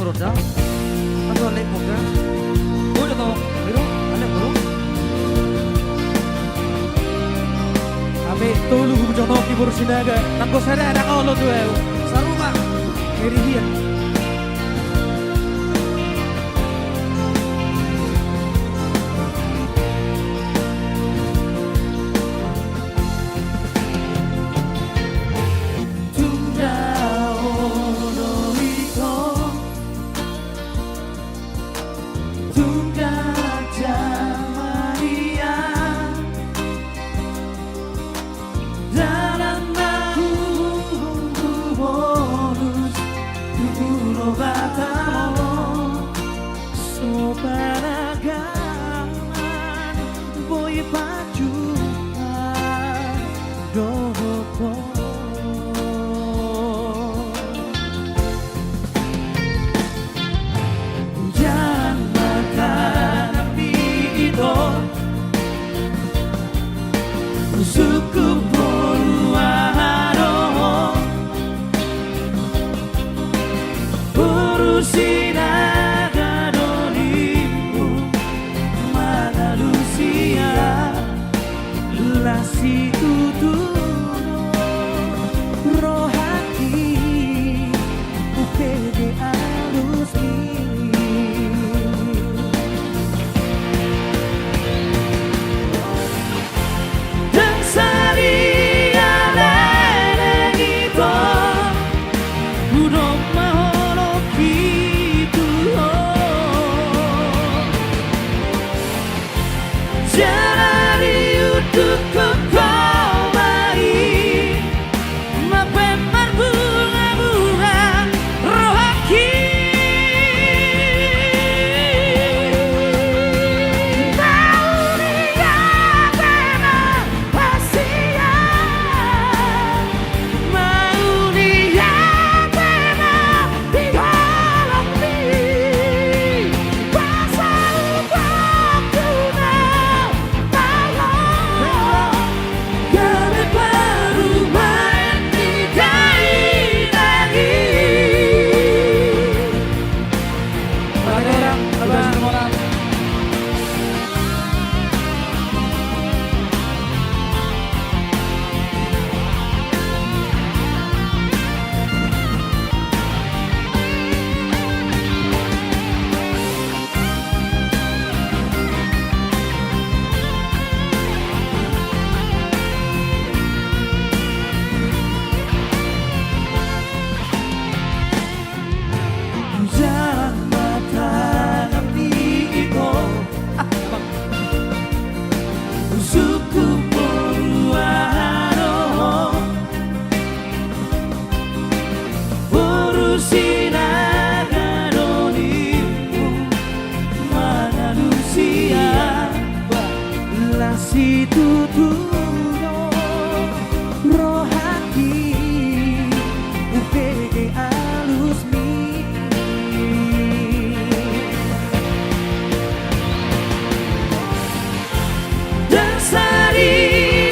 Roda atau Alek Moga boleh tau Biro Alek Bro Abe tolu bujono kibur sinaga nangko sare ada kau tuh saruma kiri dia suku Purwaharo Urusinaga donimu mana Lucia lasi tutuno rohati upede alusmi Janari untuk kau mari mapemar bunga-bunga rohaki Maunia pena pasia Maunia pena digolongi pasal waktunya suku Purwaharo Urusinaga donimu mana Lucia lasi tutuno rohati upege alusmi Sari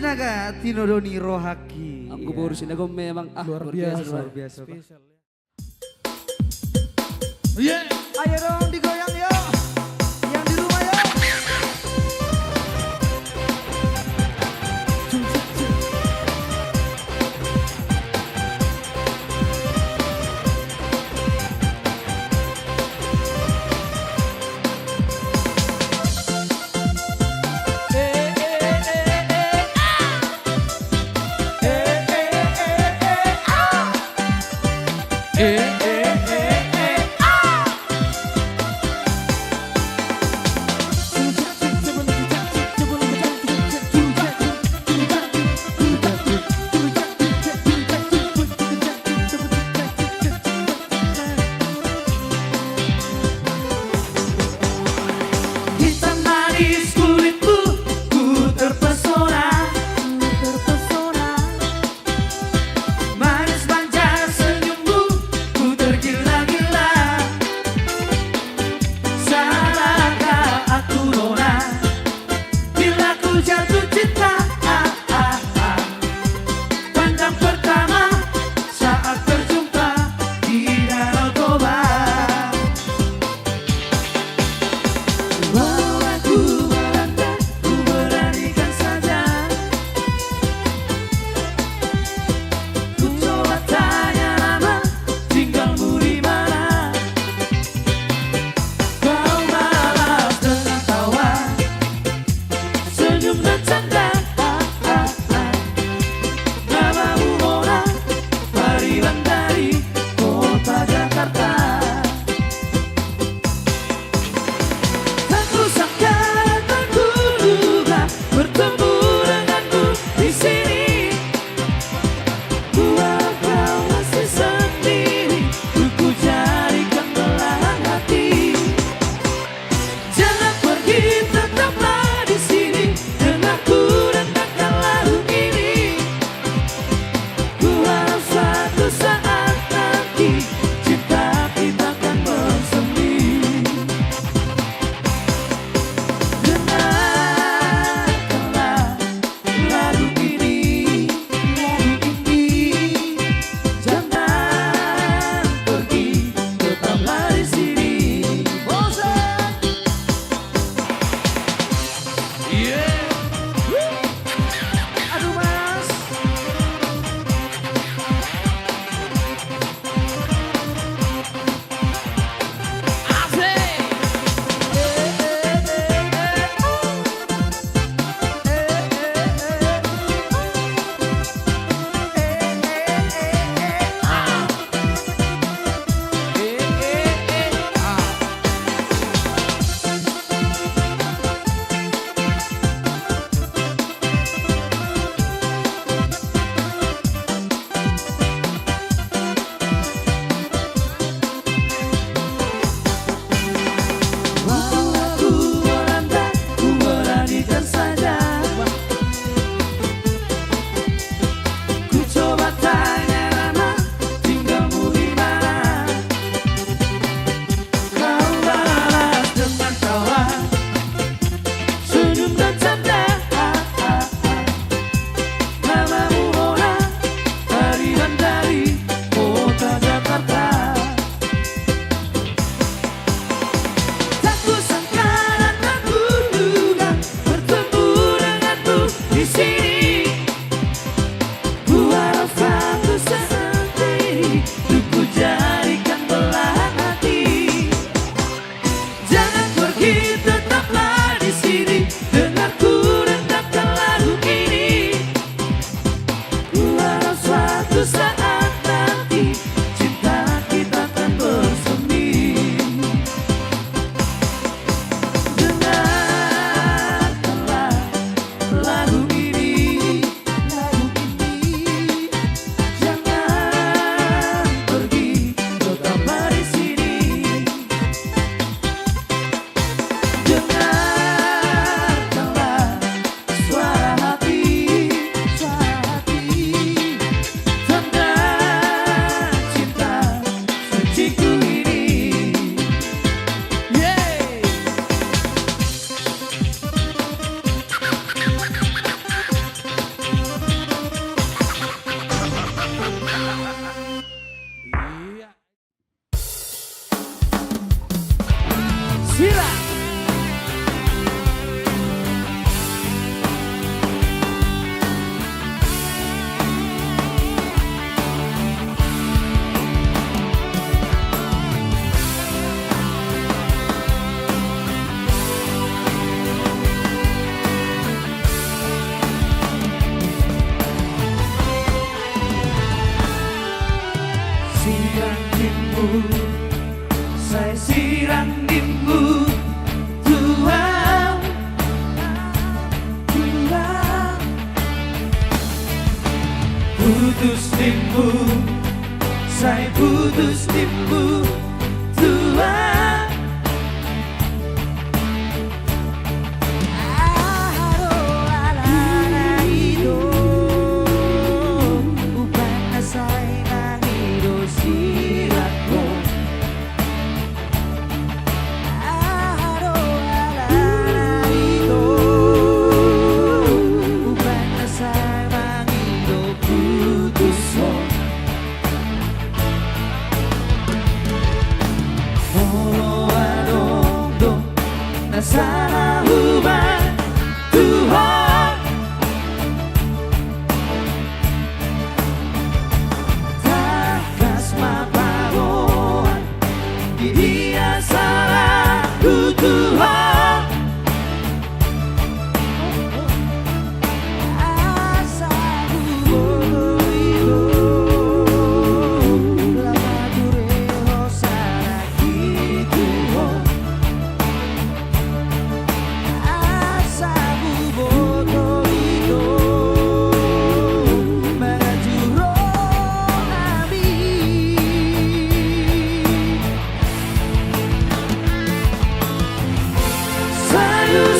sinaga tinodoni rohaki. Aku baru sinaga memang Luar biasa. luar biasa, Pak. Spesial. Yeah. Ayo dong digoyang yo. Yang di rumah yo. Hitam manis kulitmu, ku terpesona. Manis manja senyummu, ku tergila-gila. Salahkah aku nona, bila ku jatuh cinta? Pandang pertama saat berjumpa di Danau Toba. Walau aku melanda, ku beranikan saja. Ku coba tanya nama, tinggalmu di mana? Kau malas dengan tawa, senyum dan canda. Namamu Mona, Pariwan dari kota Jakarta. Tak kusangka, tak kuduga bertemu denganmu di sini. Buat kau masih sendiri, ku jadikan belahan hati. Jangan pergi, tetaplah di sini denganku dan takkan lalu ini. Ku harap suatu saat nanti cinta kita akan bersemi. Dengarkanlah lagu ini, jangan pergi, tetaplah di sini. Bosan. Aduh mas. putus rindu, saya putus rindu Tuhan. Salah hubungan Tuhan, takas maparoan di dia salahku Tuhan. Asaku bodoh lama dureo saraki Tuhan.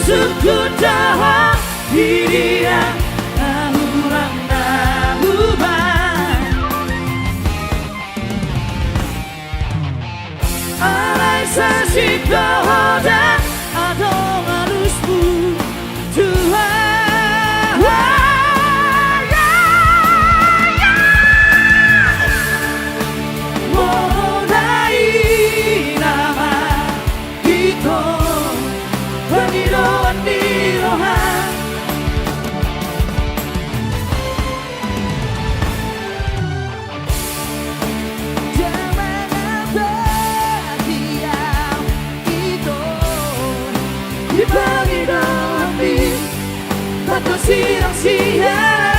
Suku jahat diri yang nahurang nahuban alai sasi kehoda adong harusmu Tuhan. Modai nama kita Paniroan di rohan, jangan berdiam itu di paniroan di batu siang-siang.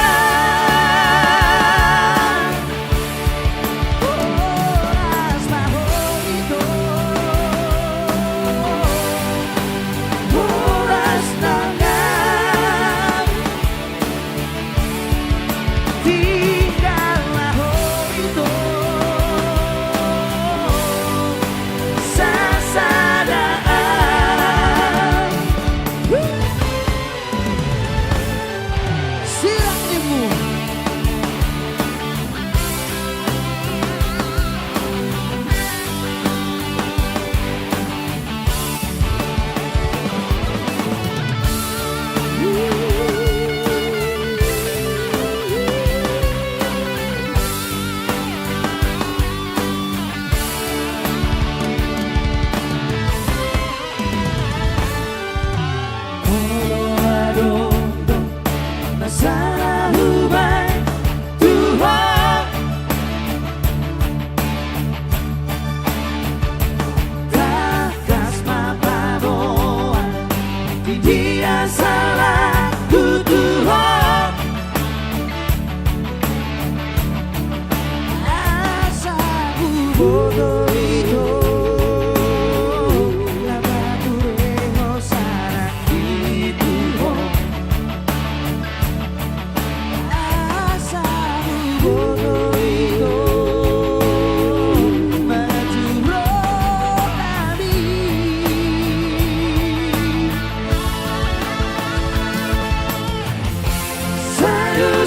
Salah hubungan Tuhan, takas maparoan di dia salahku Tuhan. Asaku bodoh itu lama dureo saraki Tuhan.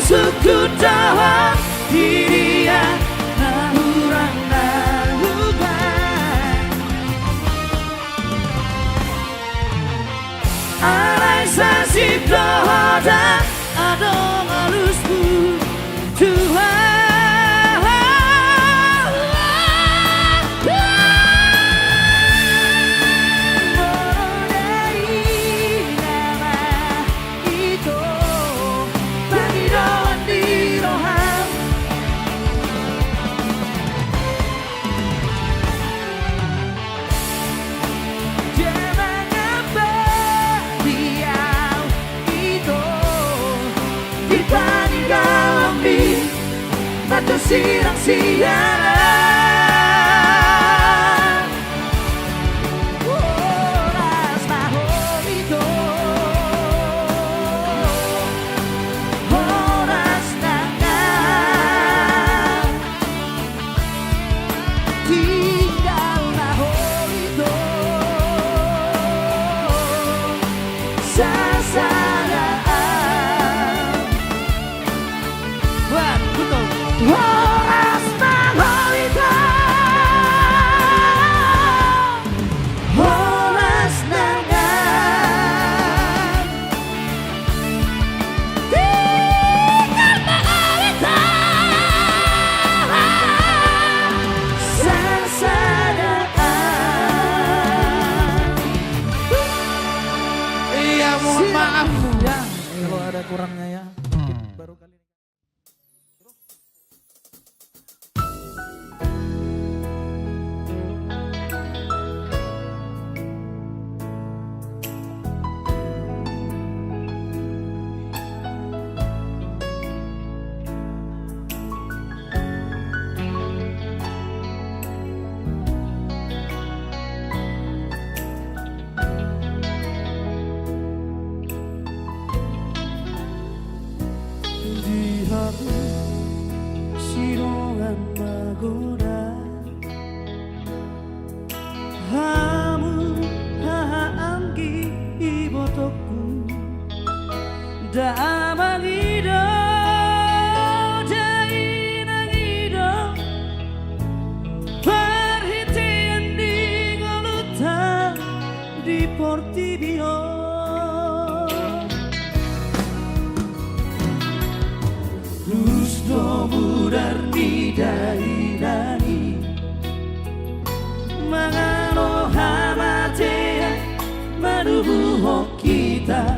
Suku jahat diri yang nahurang nahuban alai sasi kehoda adong halusku Tuhan. Batu siang-siang oras mahomito oras nangan sasayaan. Buat betul. Horas nangolita, horas nangan. Tinggal nangolita, sasayaan. Iya, mohon maaf. Ya, kalau ada kurangnya ya. Baru kali ini. Di hati sirongan magoda, hamu haanggi ibotokku damangido jainangido perhatian di ngoluta di Portibio. Gusto mudar di dahinani mangano hamatea manubuho kita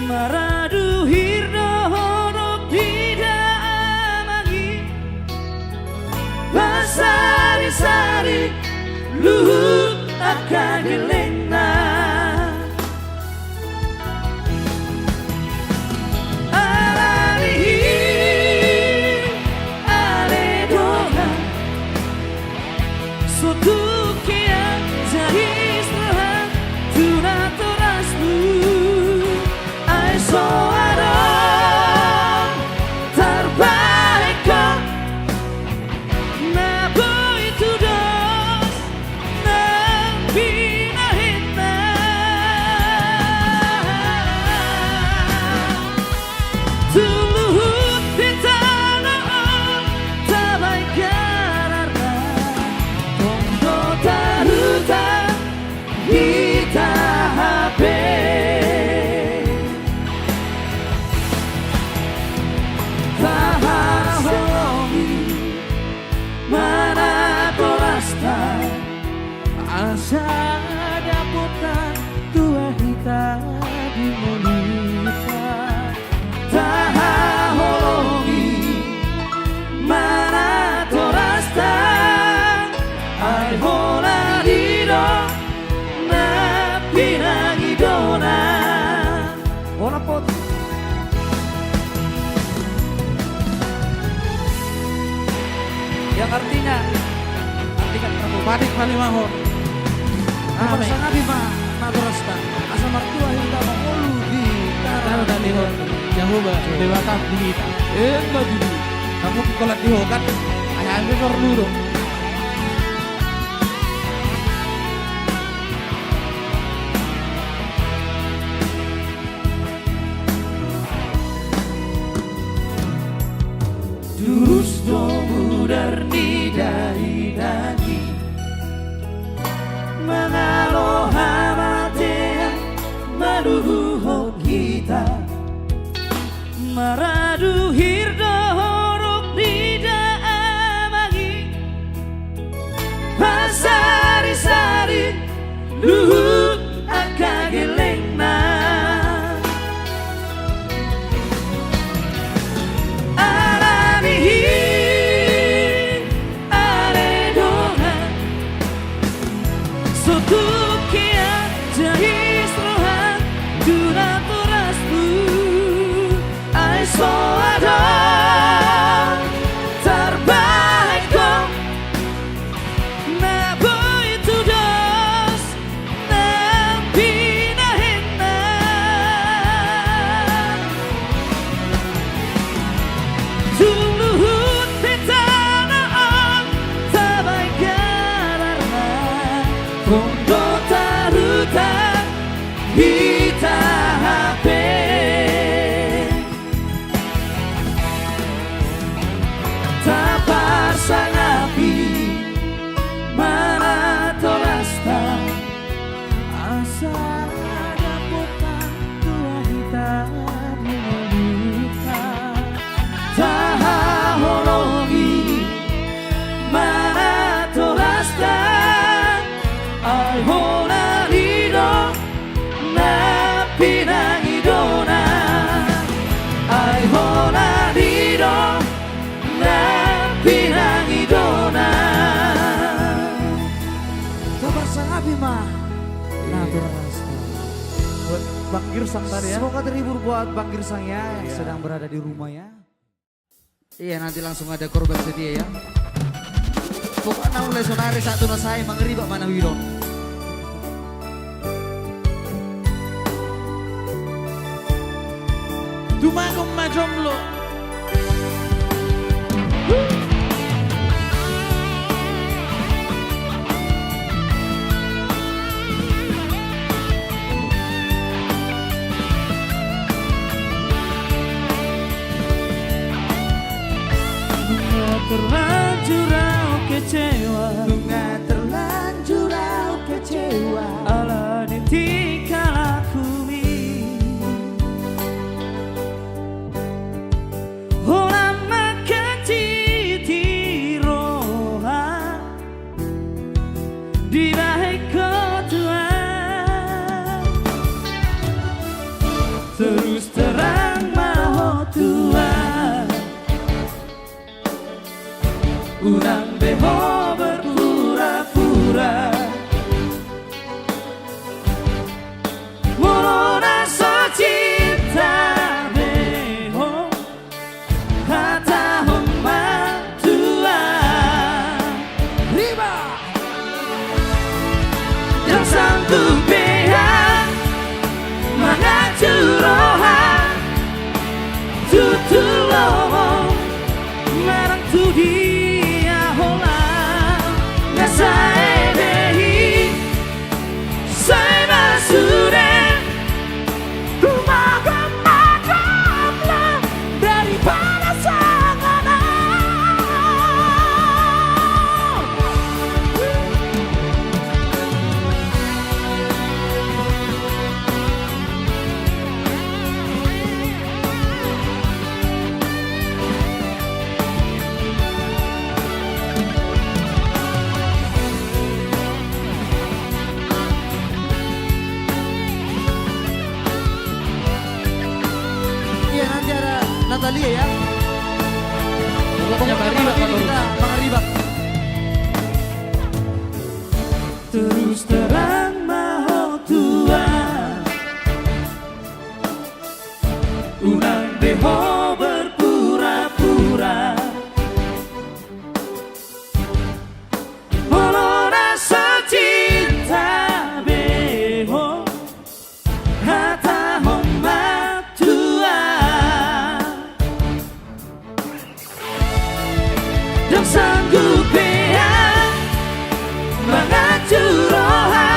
maradu hirdo hodok tidak amagi basari-sari luhut akan gelena. Asada kota tua hita di monita taholongi mana torasta ai hola dido na pinagidona ora pot yang artinya Padik Palimahon. Ame. Sangat di ma naturasta. Asa martua hinda mangolu di Taruh dan lihon. Yahuba dewata kita. baju. Kamu kikolat dihokan. Ayah ambil perlu. Dusto mudar di dahi-dahi mangalo hamatea manubuho kita maradu hirdo horok dida amagi pasari-sari luhut akagelengna He pinangidona ai hona diro na pinangidona Kabar sang Abima. Naturasta. Buat Bang Girsang tadi ya. Semoga terhibur buat Bang Girsang ya yang sedang berada di rumah ya. Iya nanti langsung ada korban setia ya. Pokoknya mulai sonari satu no saya mengeribak mana Wiron. Dumakom majomblo. Terlanjur aku kecewa, Terlanjur aku kecewa. ala ditinggal aku orang makan titi roha di naik ketua terus terang mau tua urang beho berpura-pura Morona cinta beho kata homa tua Riba. yang sanggup beha mengacuroha tutulong marang tudi saya dehi, saya masure, tumakan macamlah daripada sangana. Iya nanti ada Natalia ya. Pokoknya Malam ini kita Bang Ribak. Terus terang mau tua, urang beho berpura-pura. Walau rasa cinta beho kata homa tua dan sanggup beha mengacuroha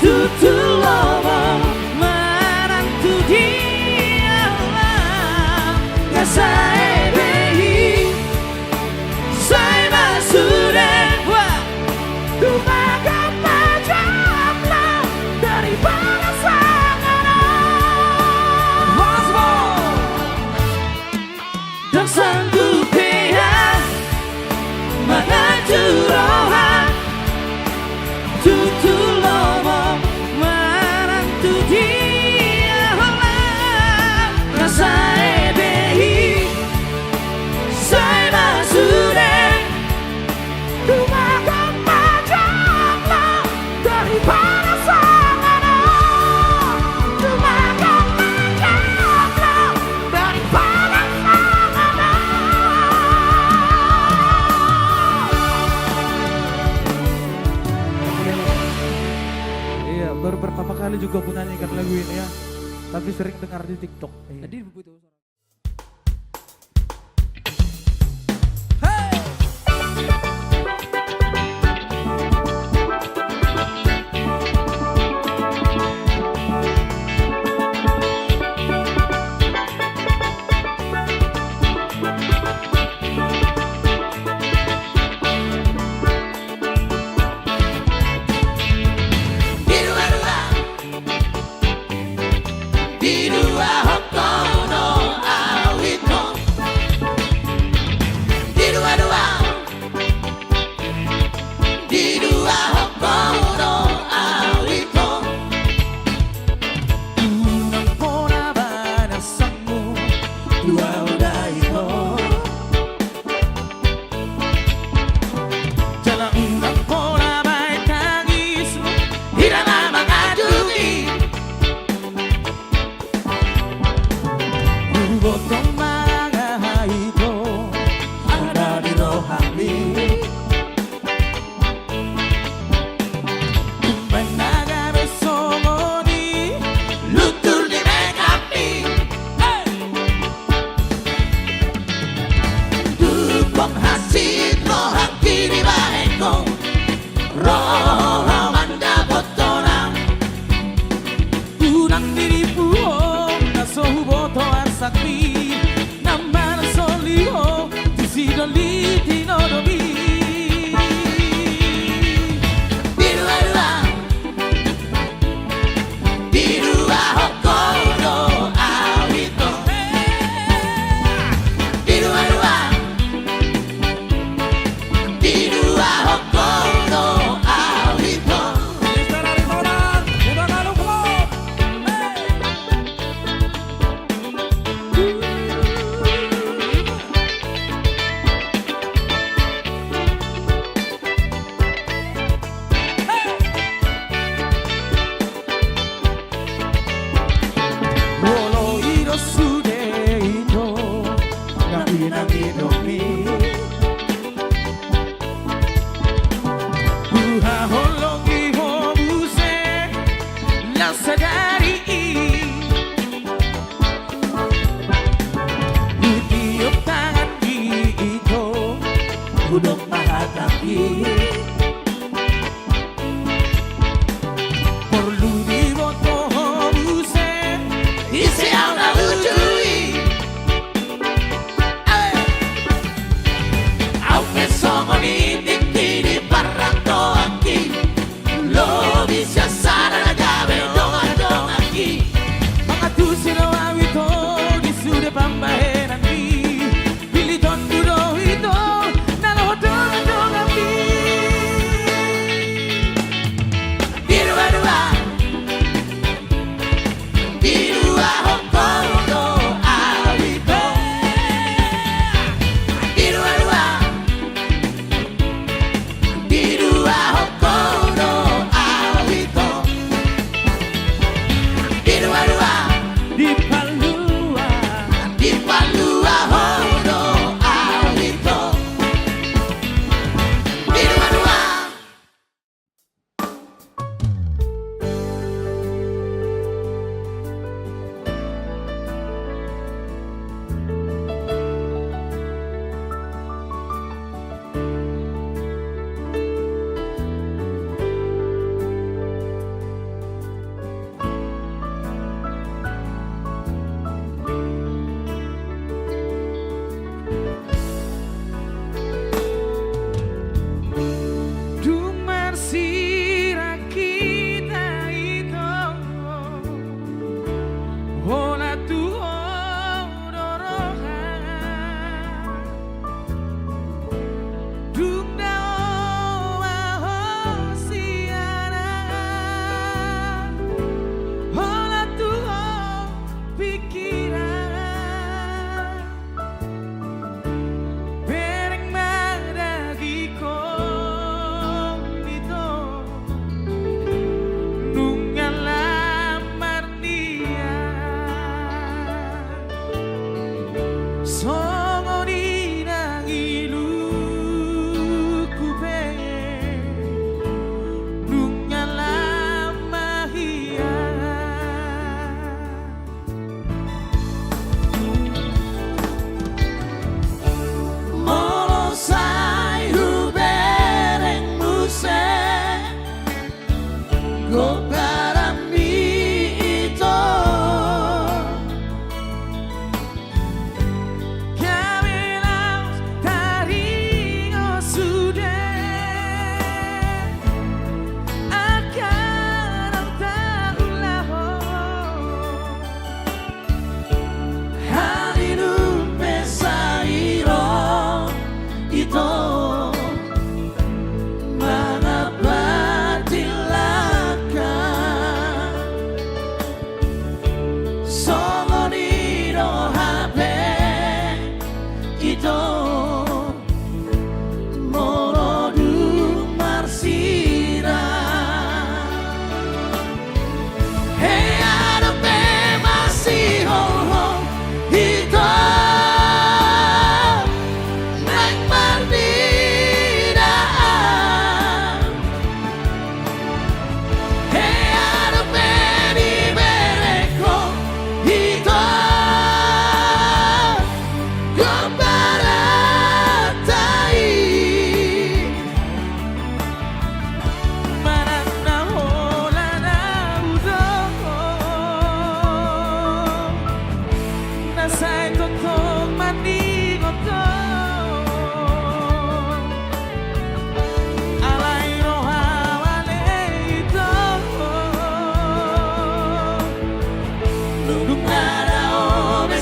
tutulomo marang dia ngasai behi saya masure wah tumakan macamlah daripada sangana dan sanggup beha mengacuroha tutulomo marang dia ngasai behi saya masure tumakan macamlah daripada sangana tumakan macamlah daripada sangana. Iya baru pertama kali juga aku nyanyikan lagu ini ya. Tapi sering dengar di TikTok. Jadi begitu. dirimu naso huboto arsakmi namana solio tisidoli tinodomi Birua Birua hokono awito Birua Birua hokono awito Espera restoran udah kalau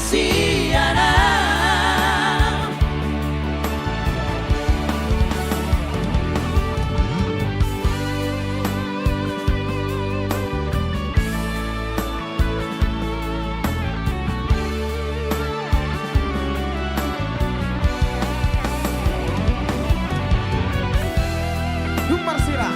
Siana. Dumar Sira.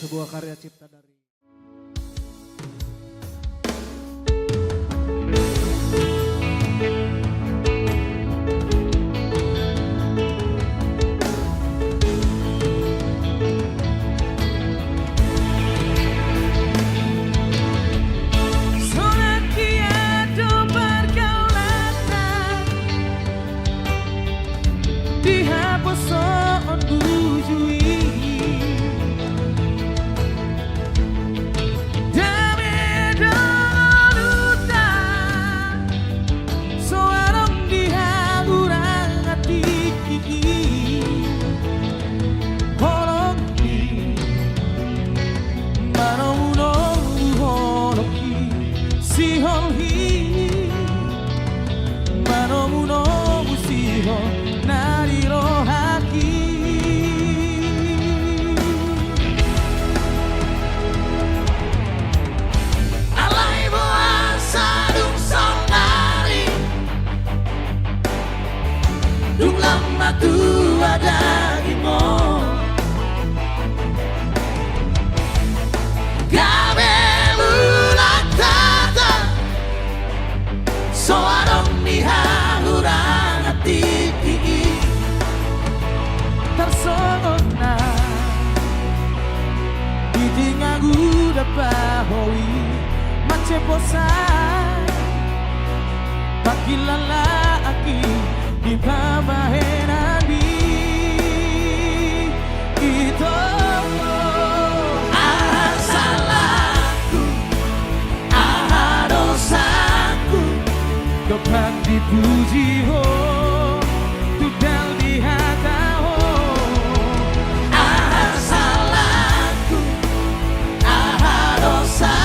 Sebuah karya cipta dari tua dagingmu, kabelu latata soarong nihahurang hati tersona itingagu dapahowi maceposan pakilala aki di pamahenan di itu salahku dosaku kepan dipuji ho tudal di hata ho salahku dosaku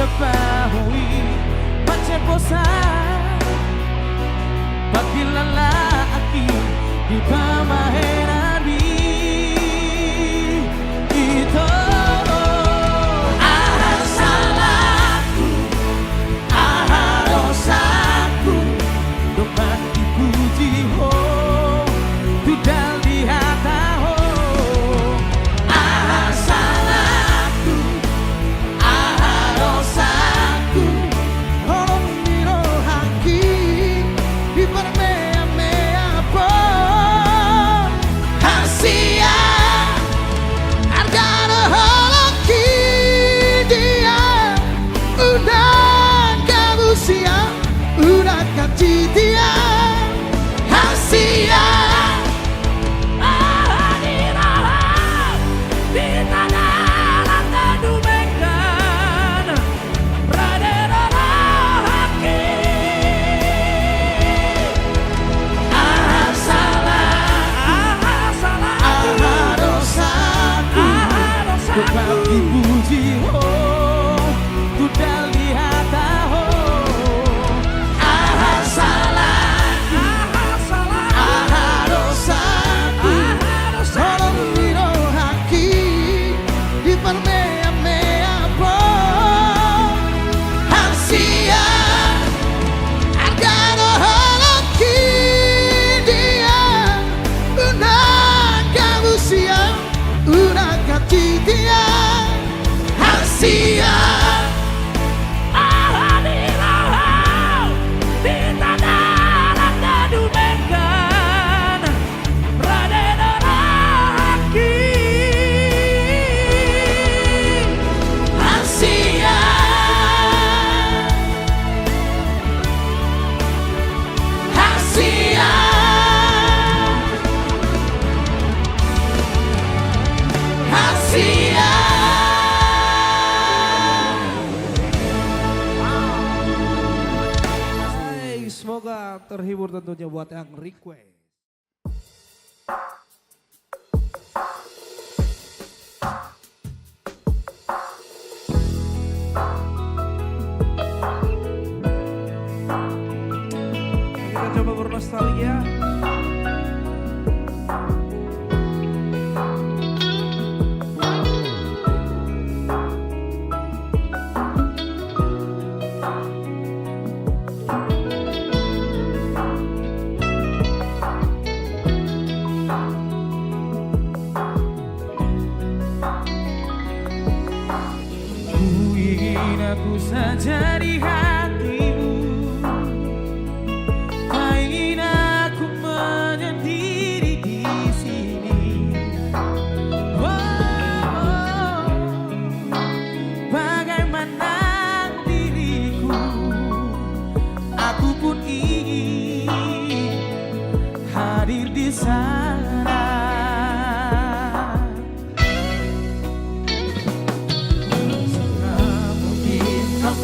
ketahui pancen bosan bagi lelaki di pamaheran itu. Ah salahku, ah dosaku, Dopat dipuji ho Tudal di hata ho ah salahku, ah dosaku, Holong miro haki Di permea-mea po hasia harga halaki dia udah kamu siap, udah kaji dia hasia Dopat dipuji ho Tudal di hata ho ah salahku, ah dosaku, tolong biro haki di permea-mea po hasia harga halaki dia udah kamu siap, udah kaji dia hasia hasia hasia hasia Semoga terhibur tentunya buat yang request. Kita coba bernostalgia. Ku ingin aku saja di hatimu, tak ingin aku menyendiri di sini. Oh, bagaimana diriku, aku pun ingin hadir di sana.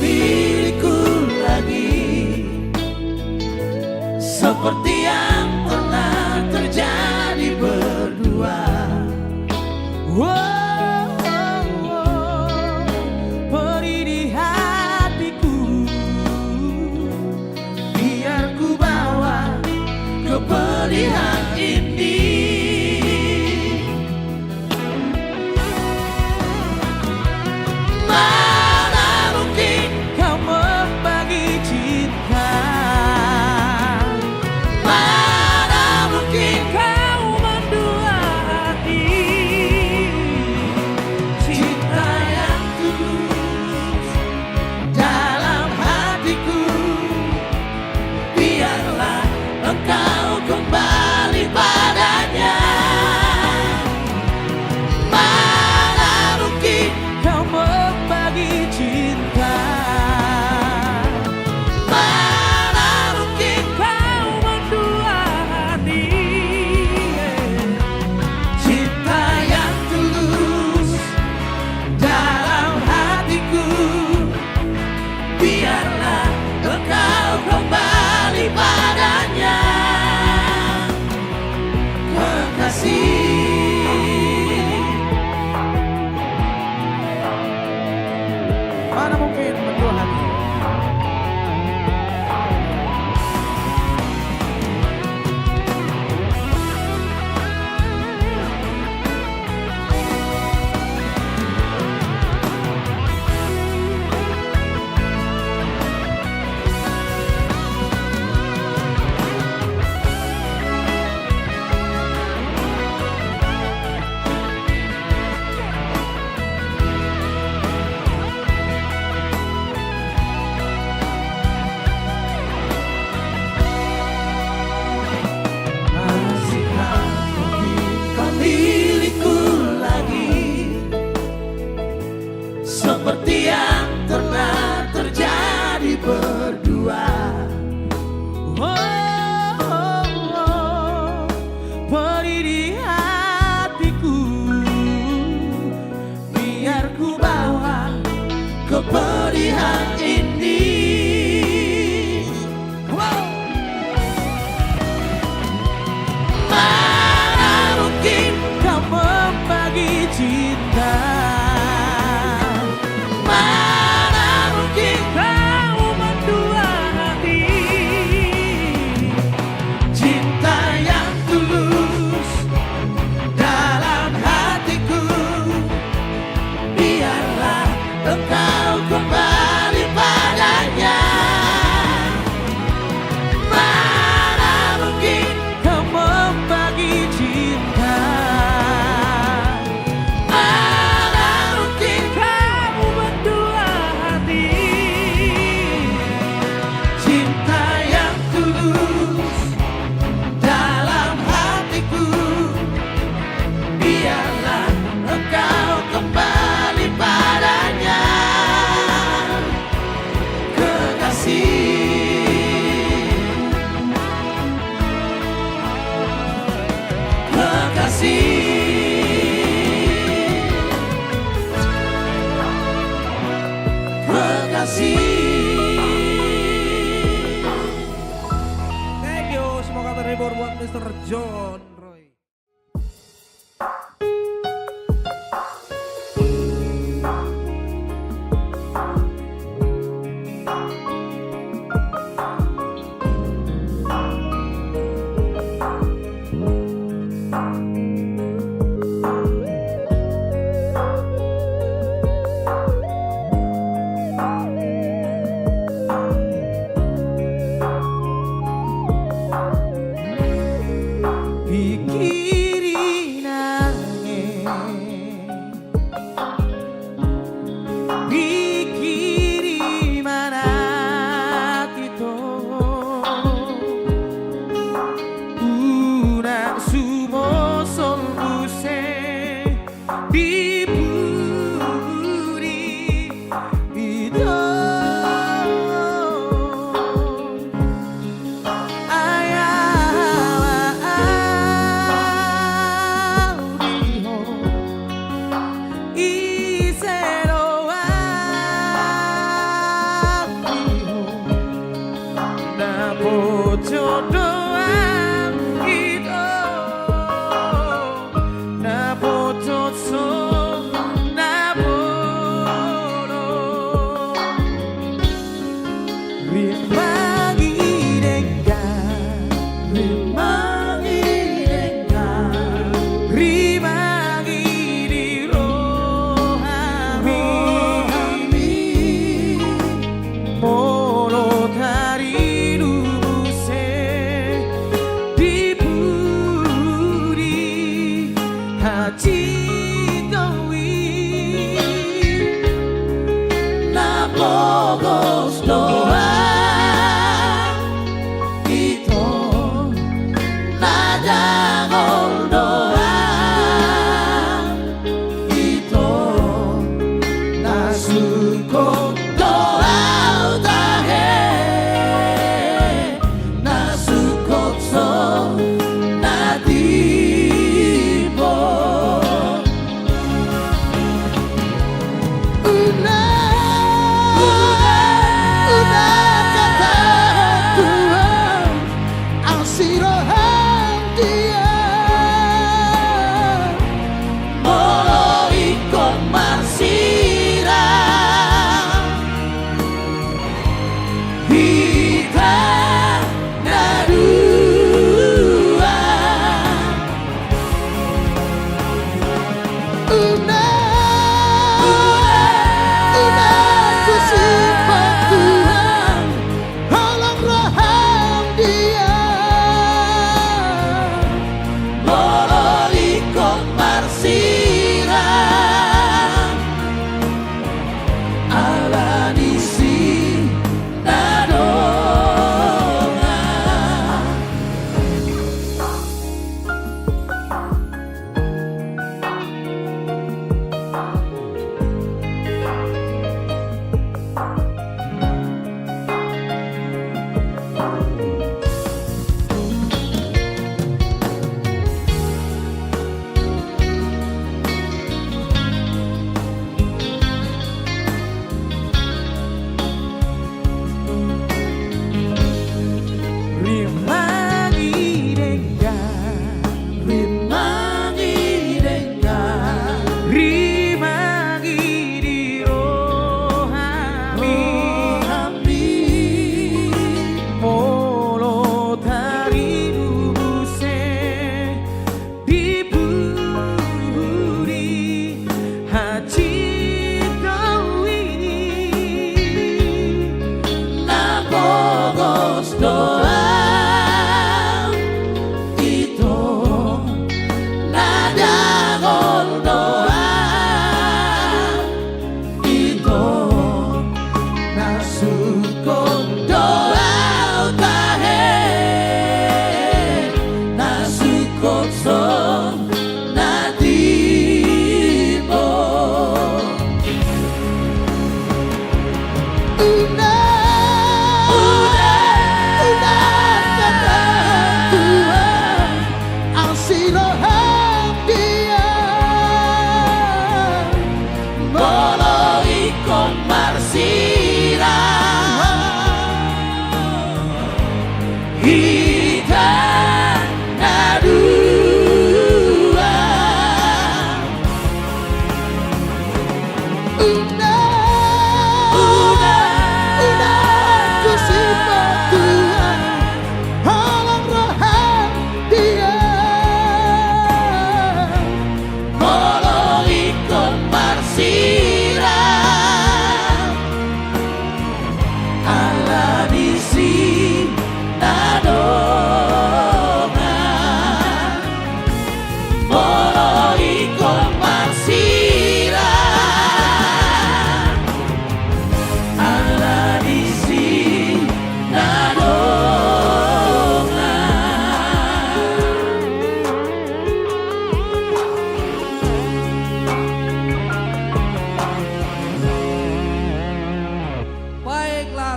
Pilihku lagi seperti yang pernah terjadi berdua. Beri di hatiku, biar ku bawa Kepedihan ini mana mungkin kau membagi cinta, mana mungkin kau mendua hati.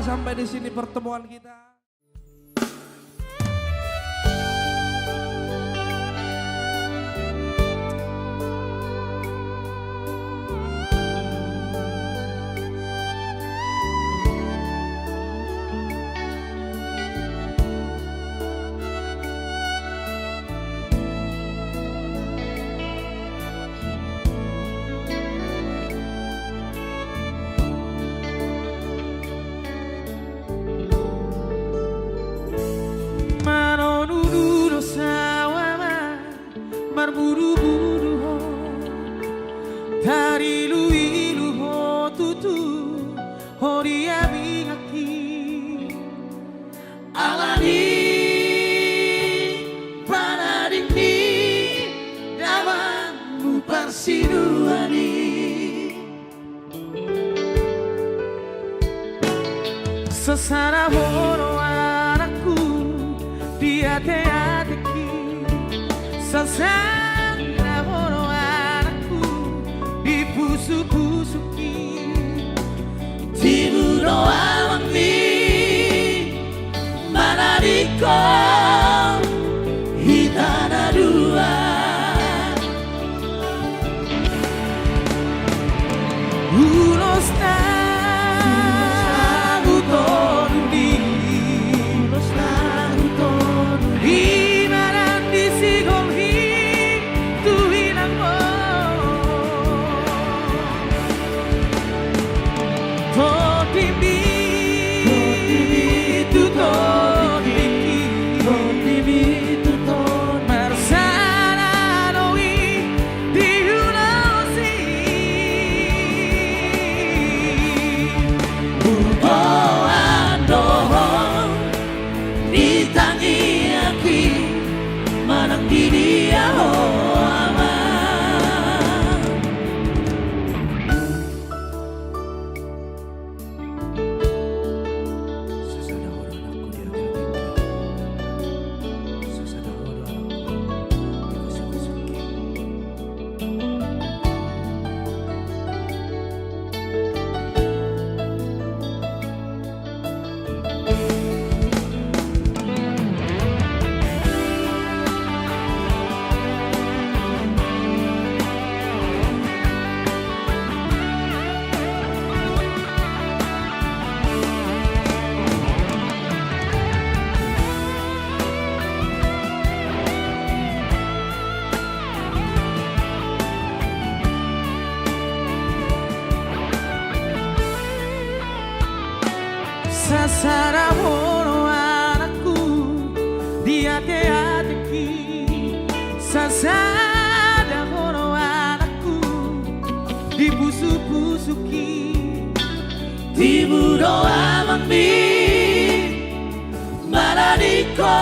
sampai di sini pertemuan kita. Sesana horo anakku di hati-hatiku. Sesana horo anakku di busuk-busuki. Tibudo awangmi manariko hitana dua. Unos tahu todi, unos tahu todi. Imaran di sigolhi tu hilang mo. Todi mi tu todi tu todi. Marsana noi di unosi. Manang di dia ama. Sesada horo anakku di hati-hatiku. Sesada horo anakku di busuk-busuki. Sesana horo anakku di hati-hatiku. Sesana horo anakku di busuk-busuki. Tibudo amangmi manariko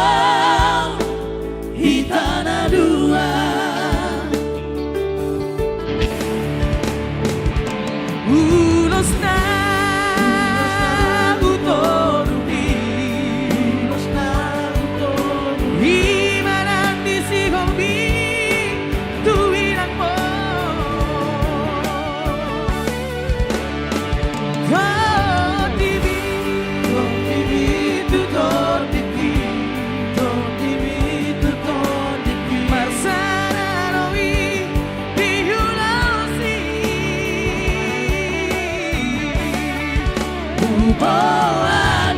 hitana dua. Unos tahu todi, unos tahu todi. Imaran di sigolhi tu hilang mo. Todi mi tu todi tu todi. Marsana noi di unosi. Upoan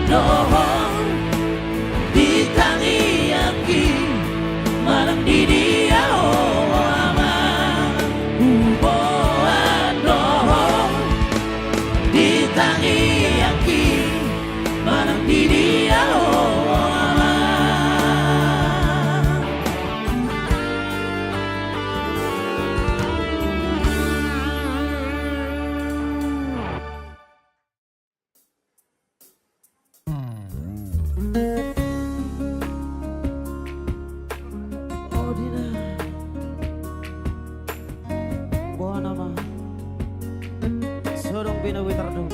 ditangi aki manang di dia ama. Upoan ditangi aki manang di dia ama. Odina buah nama sorong bina witardo.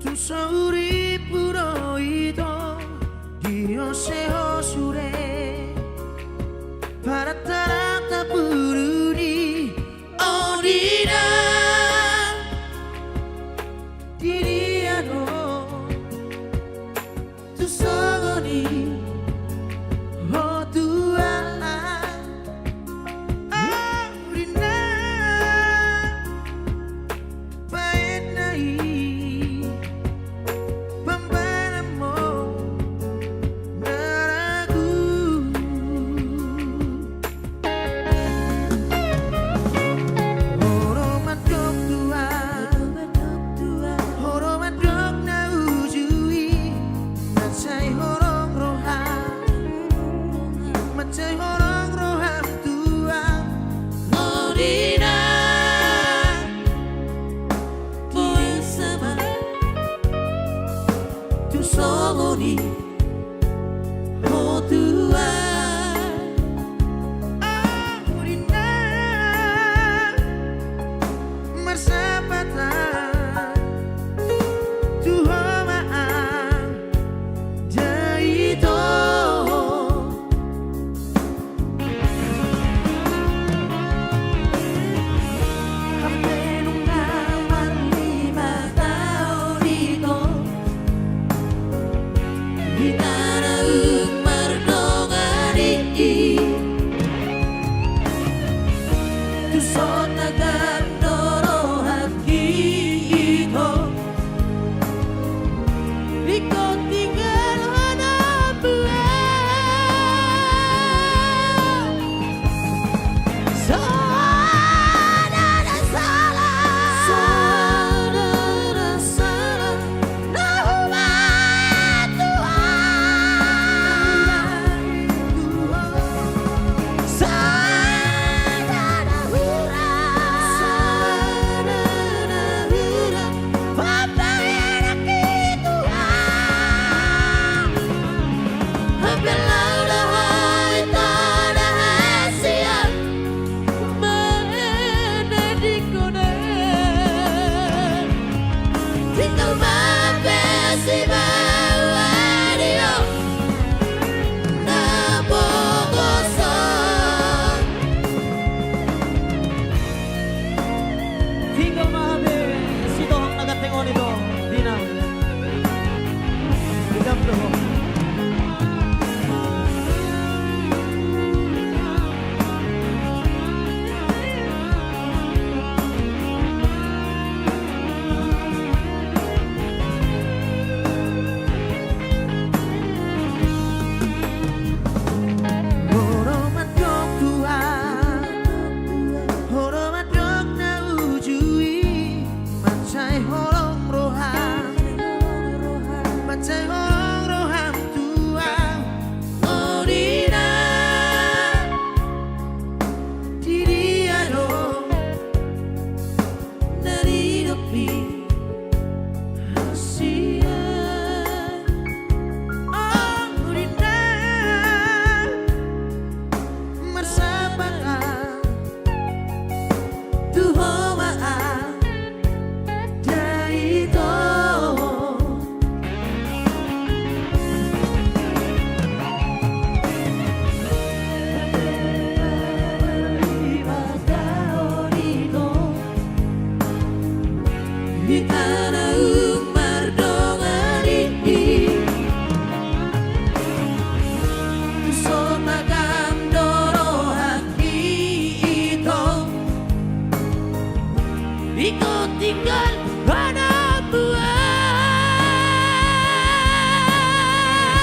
Tu sauri puro ito Dio se osure para tarata pururi Odina diriano tu sogoni oh Tuhan Odina paenai pambanamo naragu songoni oh Tuhan Amurina Marsapatan Tuhan maaf Jaito Tinggal anak buah Saudara salah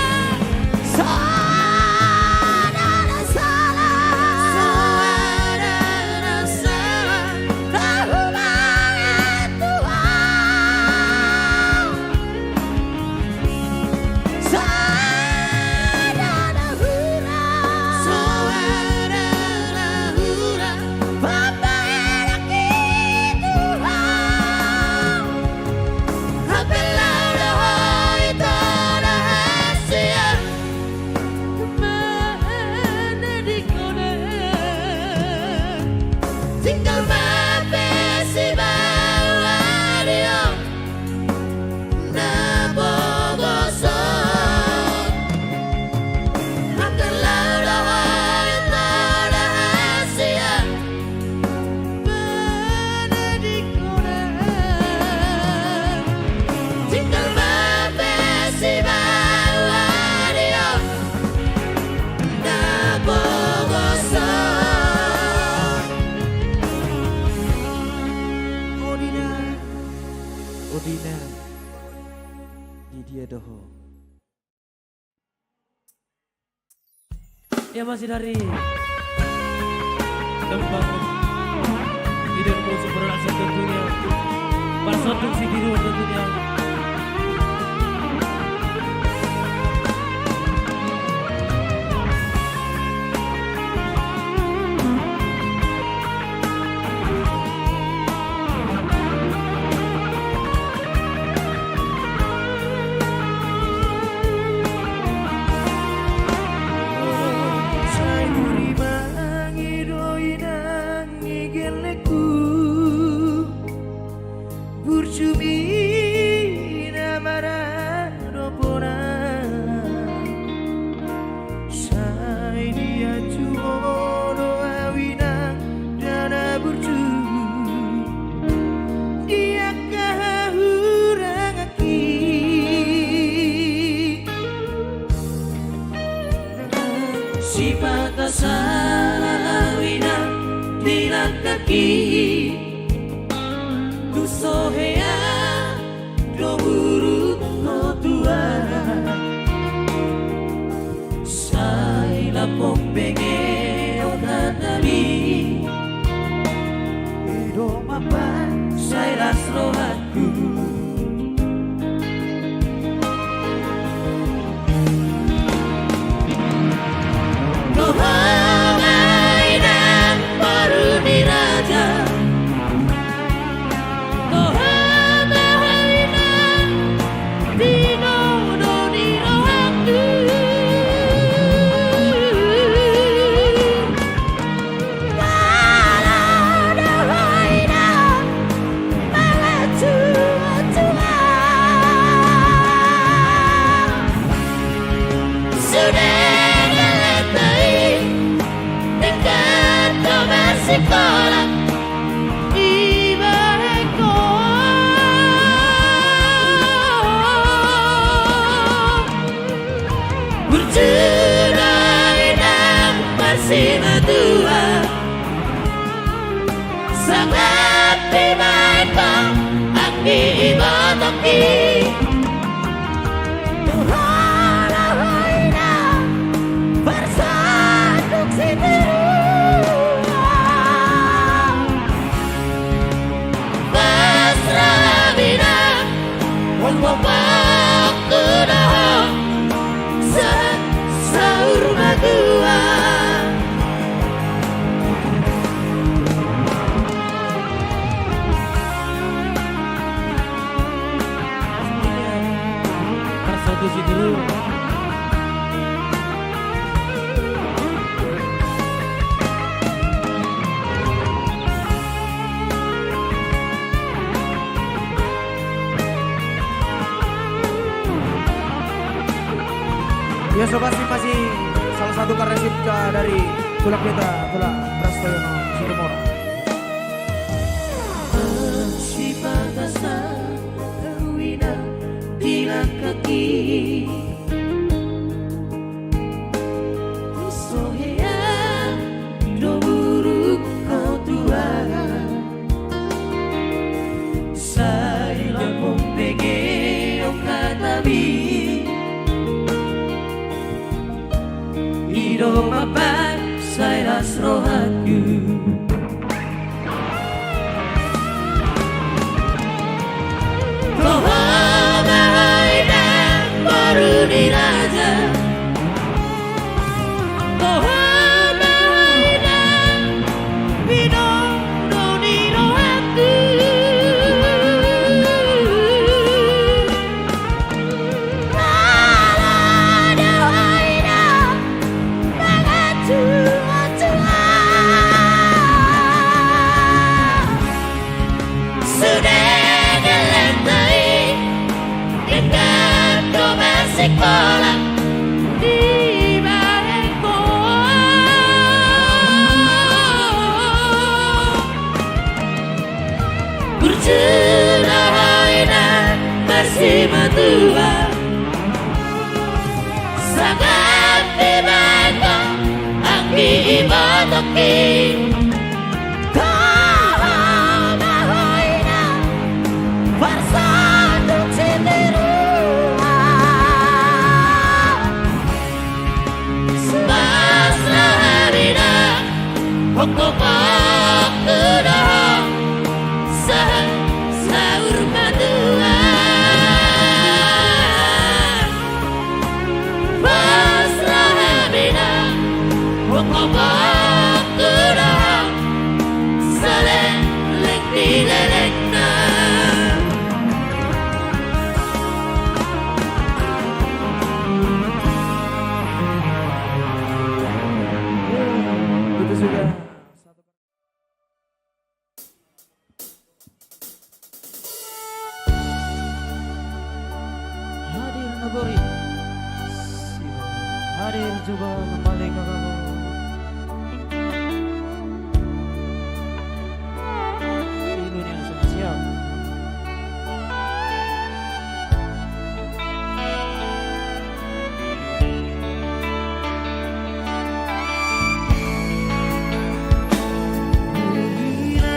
Tahu banget Tuhan Saudara hura Papa enak tinggal mapesi bawah dia na bogosot Angkatlah dahan tada hasia benedikonan tinggal mapesi bawah dia na bogosot Odina di dia doho. Ya masih dari Tembang Video musik berlangsung tentunya Berproduksi video tentunya kaki tu sohea do buruk no tua sai la pompenge o nanami do mapan sai las rohaku sekolah ibaratku bercerai dan masih berdua sangat dimainkan anggi ibadaki Tuhan Allahina bersanduk sendiri waktu dah sahur madua Satu si dulu. Ya sobat masih salah satu karya cipta dari Tulak Beta, Tulak Prastoyono, Sirmora. si batasan terwina bila kaki sohea do buruk kau tua sai la pompege o katabi Ido mapan sai las rohaku Kohomai dan baru diraja Kohomai dan binondo di rohaku sekolah di barekku bercerai dan masih berdua sangat dibantu anggi ibadaki bersanduk sendiri waktu dah sahur madua pasrah bina waktu dah selek dilelekna Itu sudah Hadir nagori. Hadir juga kembali kakakku. Indonesia siap. Bila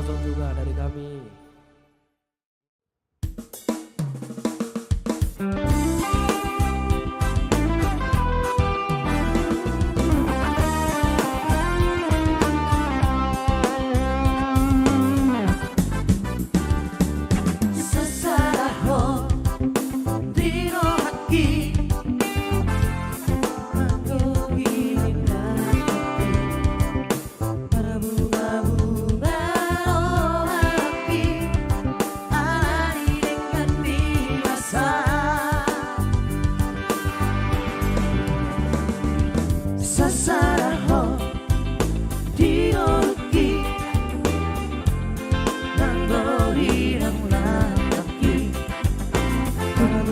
kosong juga dari kami. Sesaraho dino haki Manggohina para bunga-bunga oh haki alani dengan biasa Sesaraho dino haki Manggohina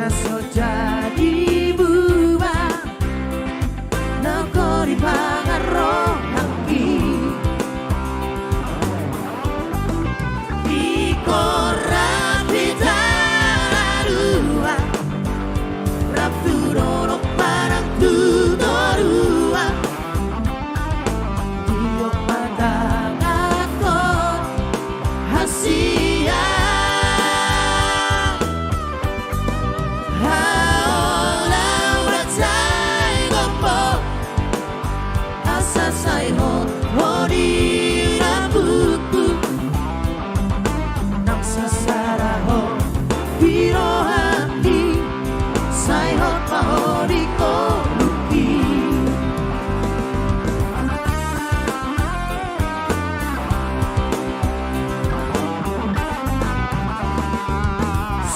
so jadi buba noko di pangaroh haki di koran bitarua rapturo parang tudorua dio padangakon hasia Sai hot hori rabuku Nang sasaraho biro hati Sai hot pahori koluki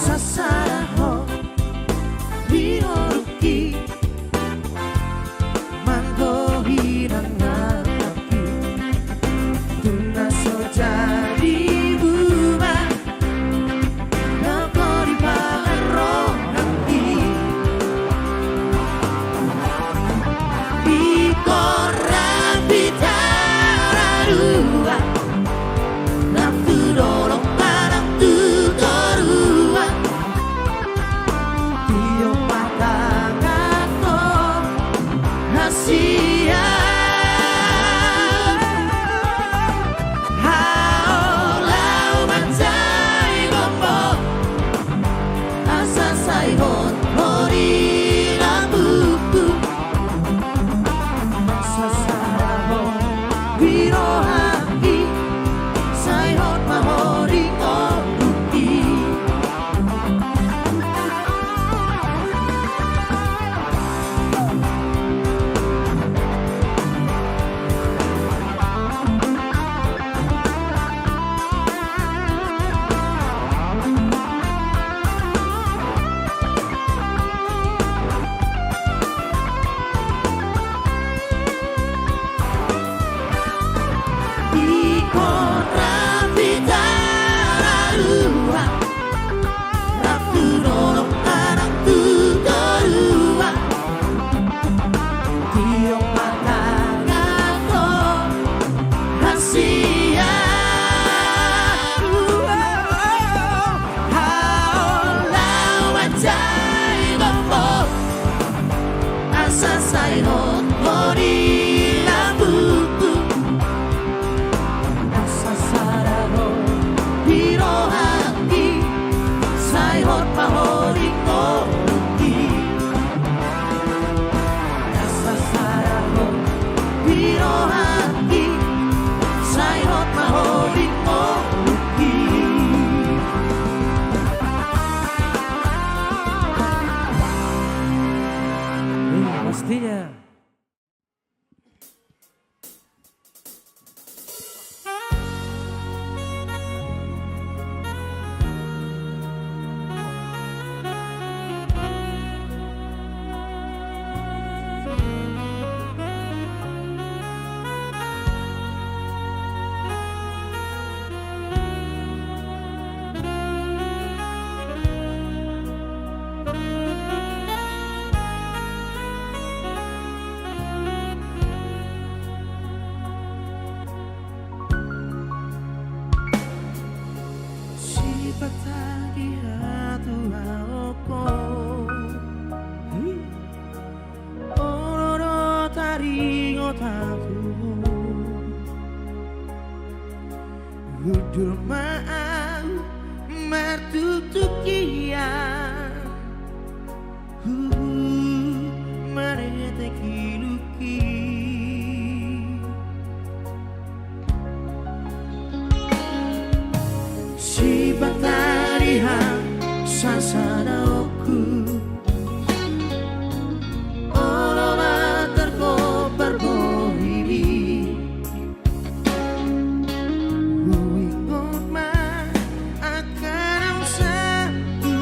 Sasaraho biro ruki Manggohirang jadi buba noko di pangaroh hati di koran bitarua nafsu dorong parang tudorua dio patangakon hasia Sai hot hori rabuku Sasaraho biro haki Sai hot mahori koluki Sai hot hori rabuku Sasaraho biro hati Sai hot pahori koluki Sasaraho biro hati Sai hot pahori koluki Pastinya. Hudul maaf martutukian Marete kiluki Si batarihan sasanaoku Olola terkobar bohimi Huingot ma akarang satu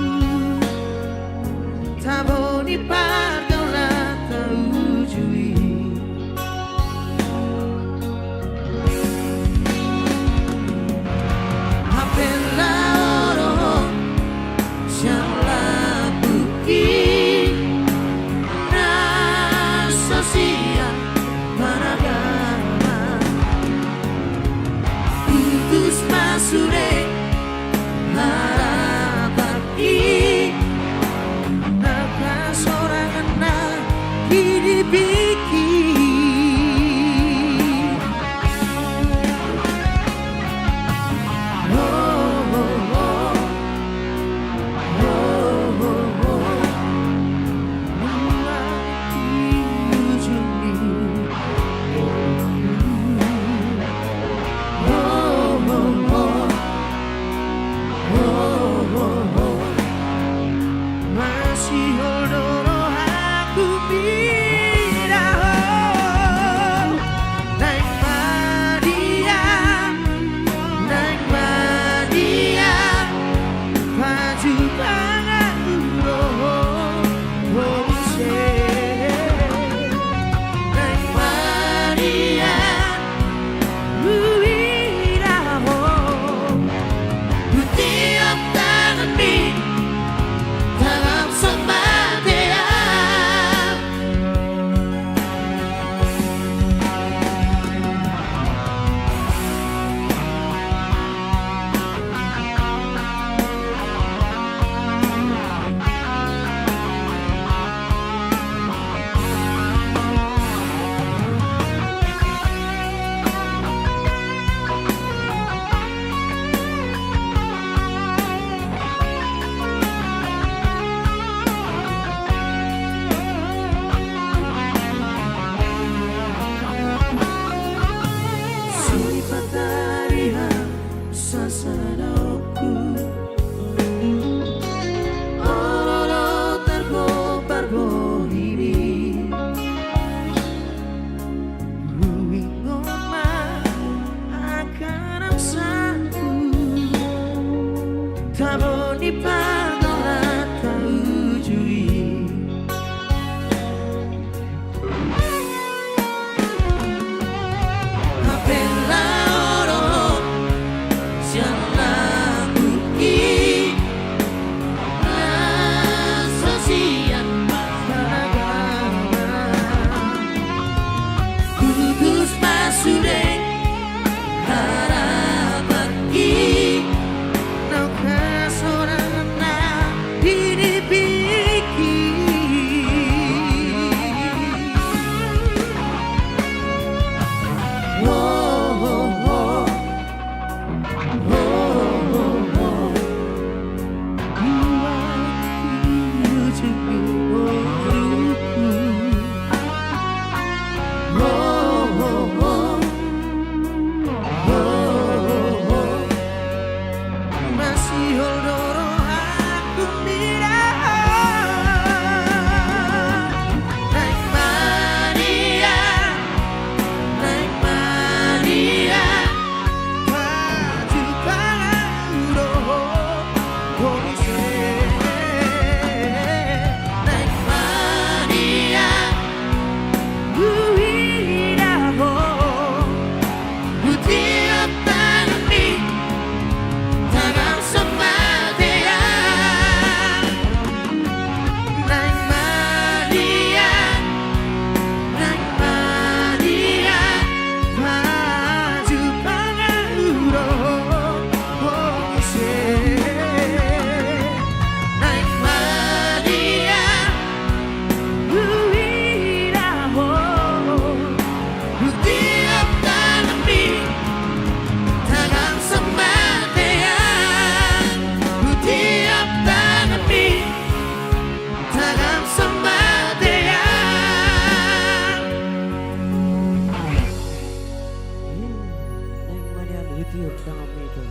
Hadir dengan itu.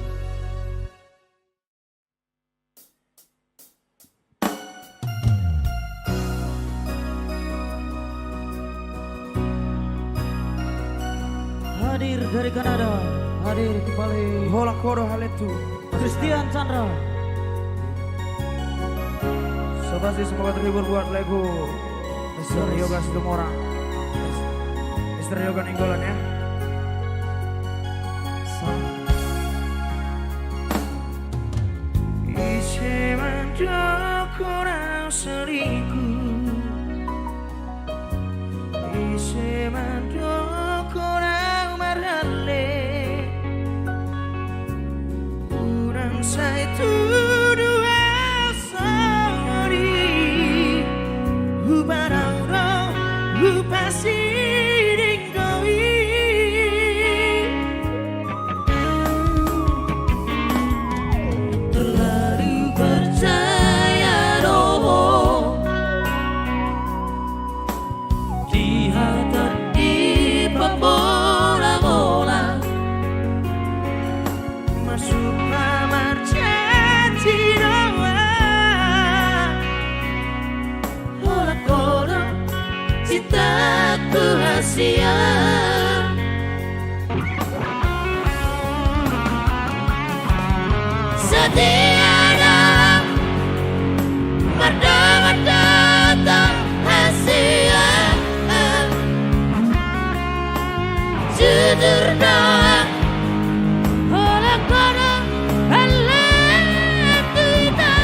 Hadir dari Kanada, hadir kembali Hola Koro Haletu. Christian Chandra. Sobat sih semoga terhibur buat lagu Mr. Yoga Situmorang. Mr. Yoga Ninggolan ya. Iseman kurang selingkuh. Iseman kurang marale. Kurang saya tuduh asari. Hubarang hupasi dinggawi. Terlalu percaya doa di hati pembola-bola Masuk kamar janji doa. Olah-olah cintaku rahasia. Setia dalam merda-merda tak rahasia. Jujur doang olah-olah alat kita.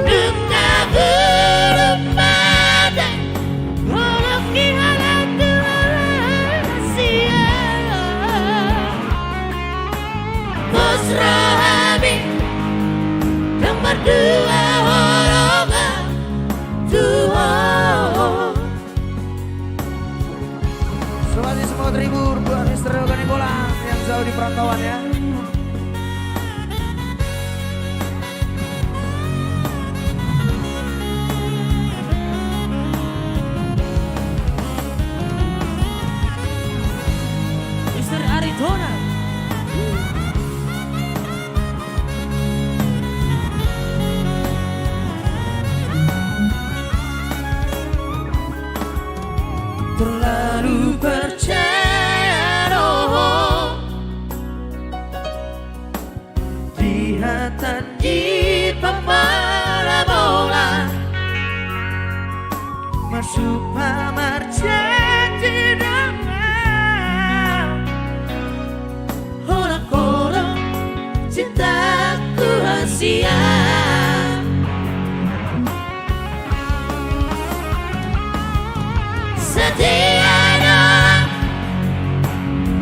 Duka belum pada olah kihalat rahasia. Mesra habis nomor dua orang dua. Sobat sih semoga terhibur buat Mr. Yoga Ninggolan yang jauh di perantauan ya. Mr. Arizona. Terlalu percaya doa Di hati di pembola-bola. masuk kamar janji doa. Olah-olah cintaku rahasia. Setia dalam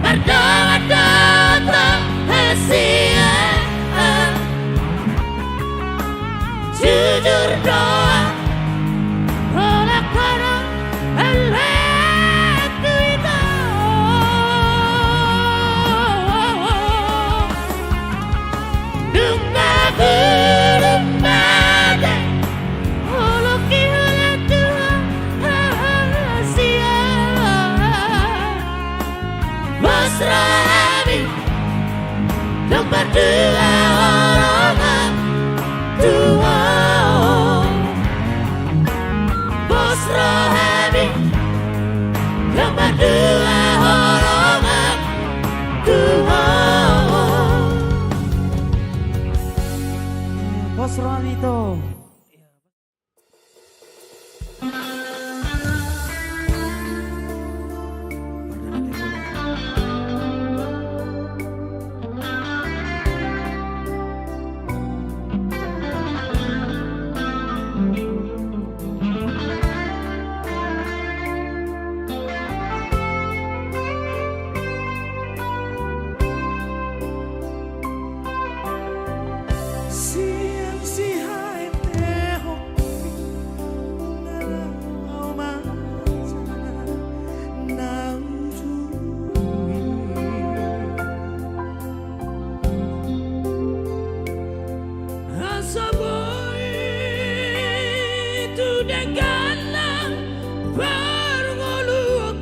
merda-merda tak rahasia. Jujur doa olah-olah alat kita. Duka belum pada olah kihalat rahasia. Mesra habis nomor dua orang dua. Mesra habis nomor dua orang dua. Bos Ramito. Siang si hai teho Dengan berngolu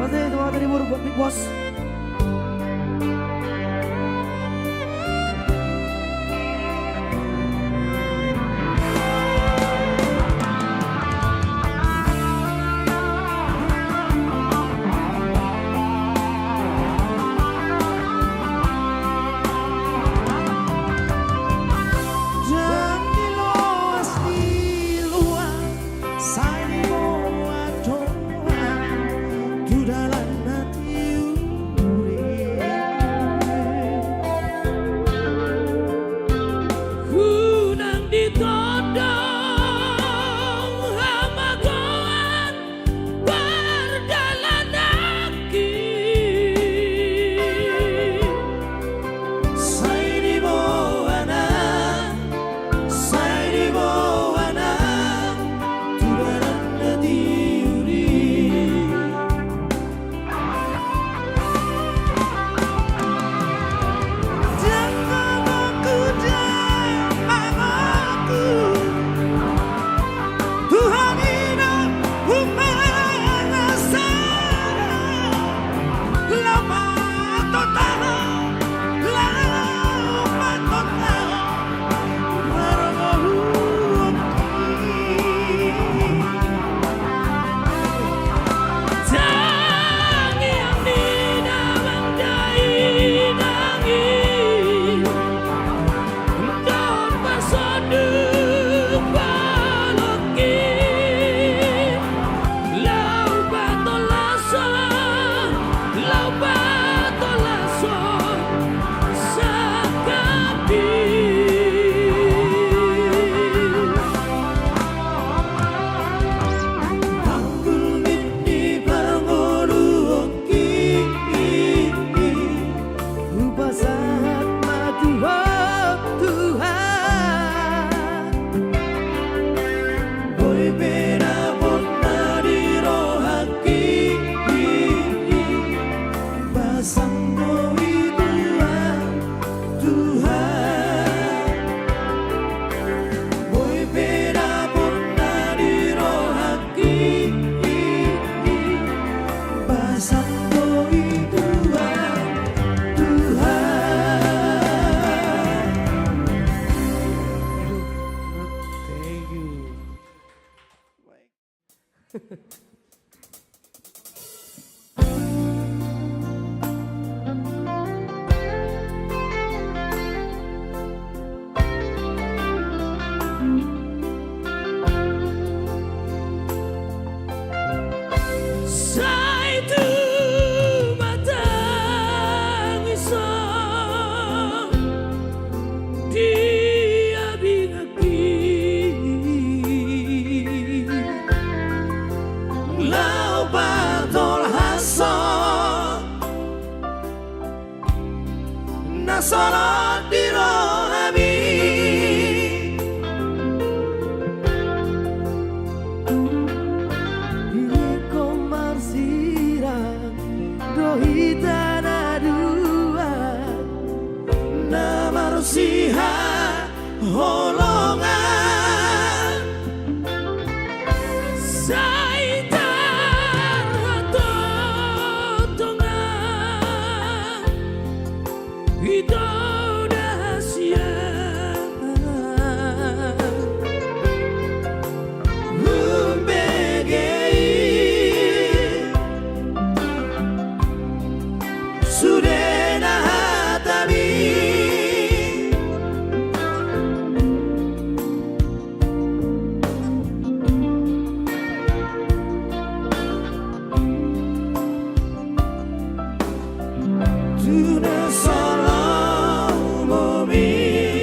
Masih semangat terhibur buat Big Boss. Salat di rohami Iko marsirang dohi tanah dua na marusiha holongan saitan hatotongan itu rahasia membegei sudah nahatami Tuna salam momi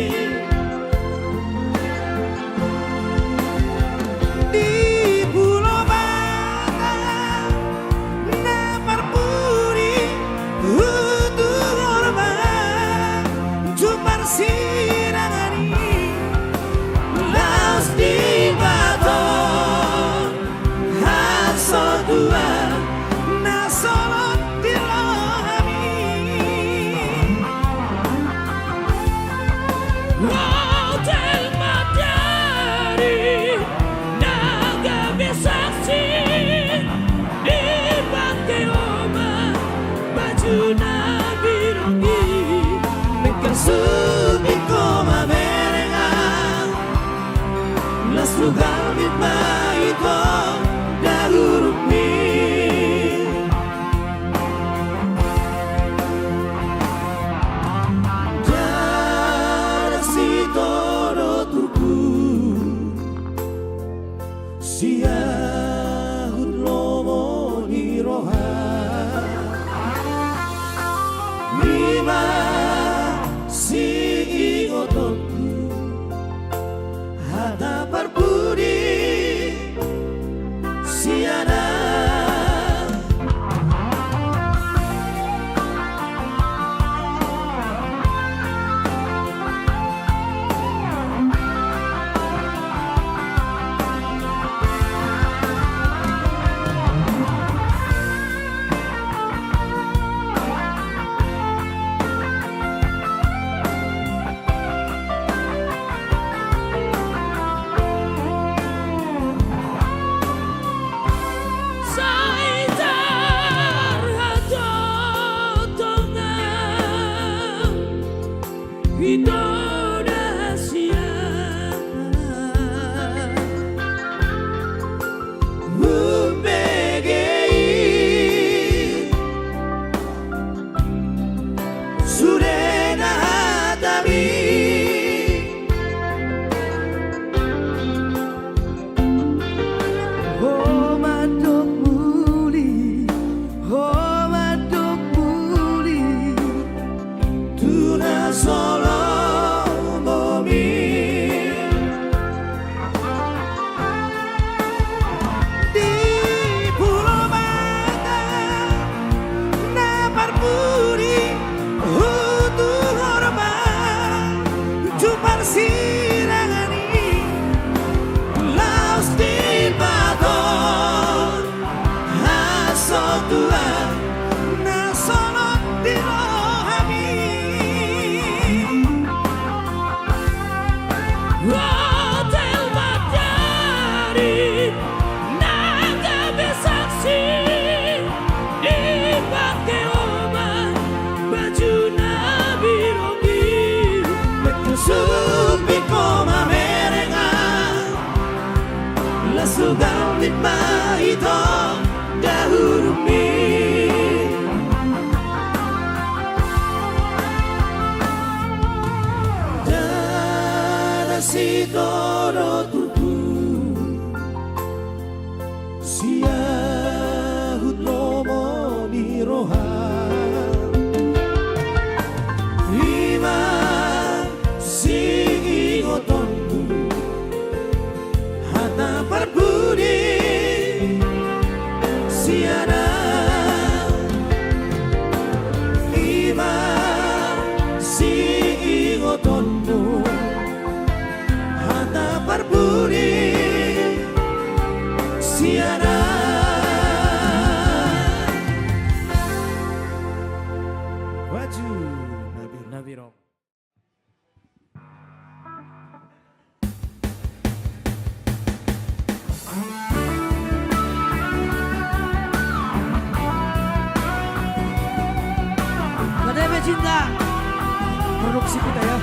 subito ma berengan las lugar mit maito dahurumi dari situ turku siahut lomo di roha lima si ingotonku hada berbudi siana sudah lima itu dahurumi dan si toro tuku siahut lomo di roha lima si ingotonku hata berbudi siana lima si ingotonmu hata berbudi siana waju Nabiro Badai Cinta Produksi kita ya.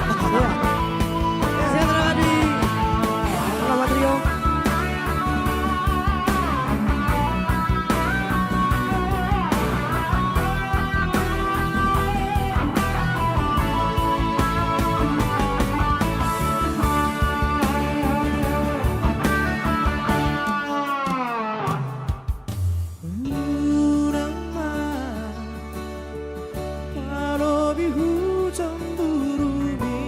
saya telah di Selamat Rio. Walau di hujan turuni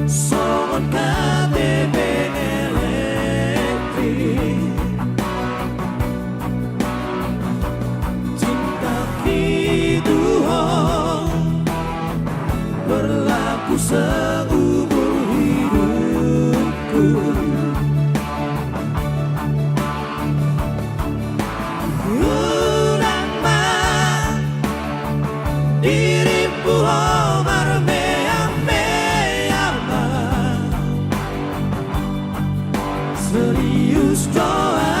Songon KTP elektrik cinta Tuhan berlaku seumur hidupku. Dirimu Omar meyama serius doa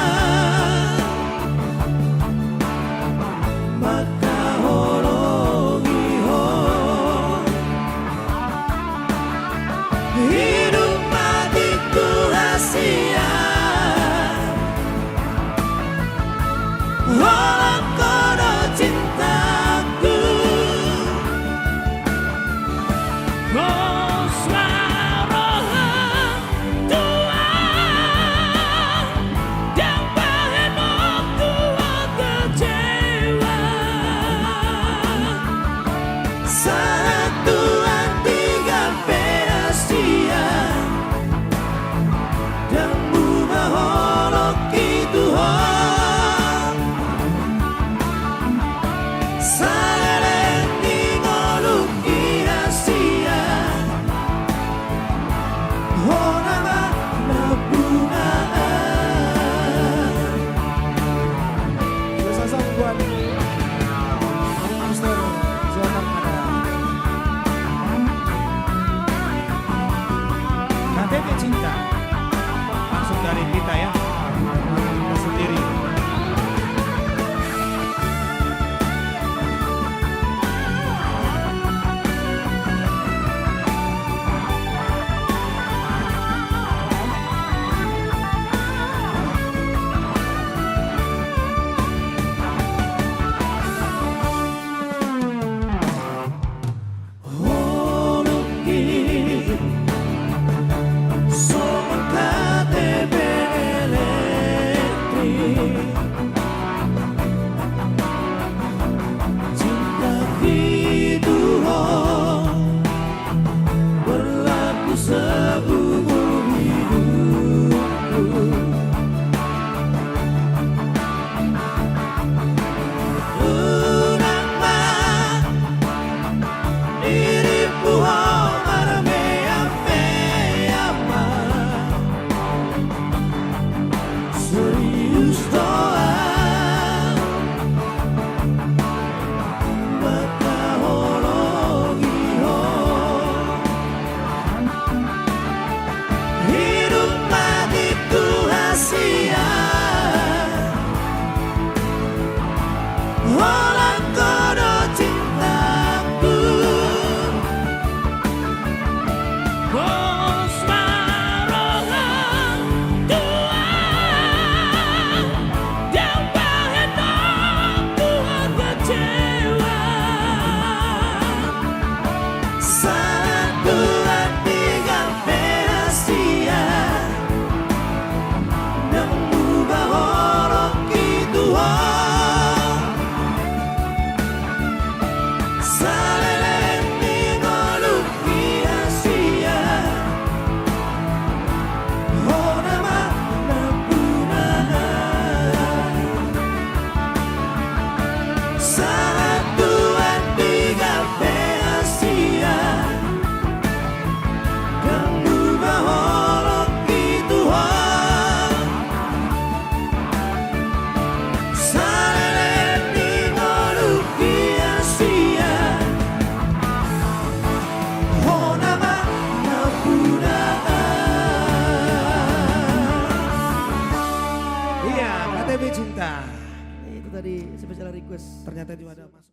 maka hologi ho hidup matiku rahasia orang kodo cintaku. KTP Cinta langsung dari kita ya, kita sendiri. KTP Cinta. Itu tadi spesial request. Ternyata di mana masuk.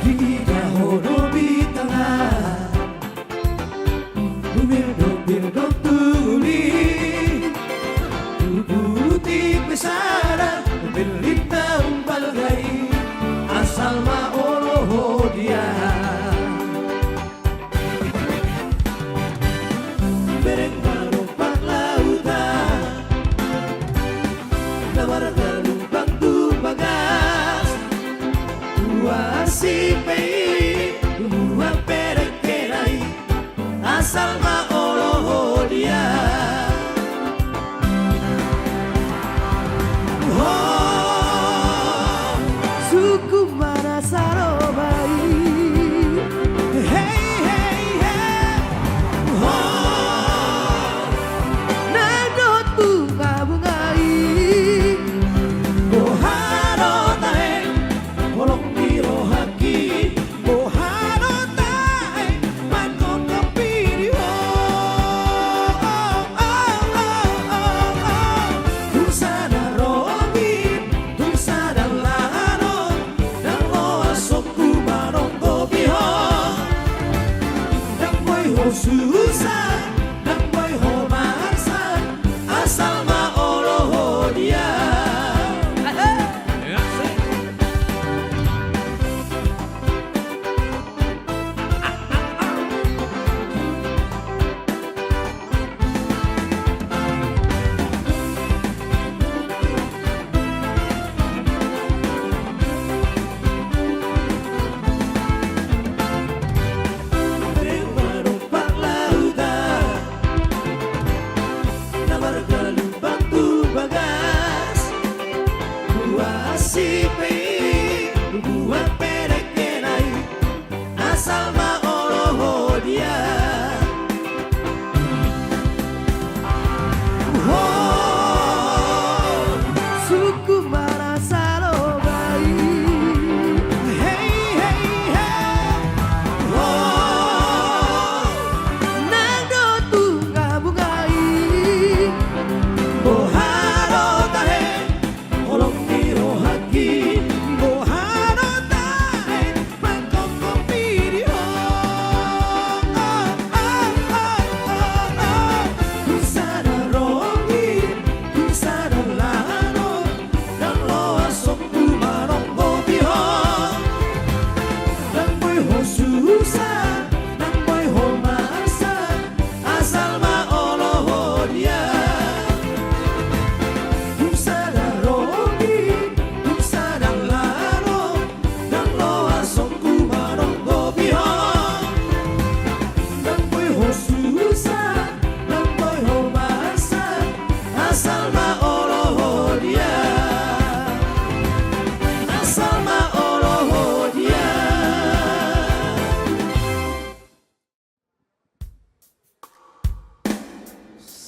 Di dahulu di tengah susah nang boy ho marsan asal ma oloh dia.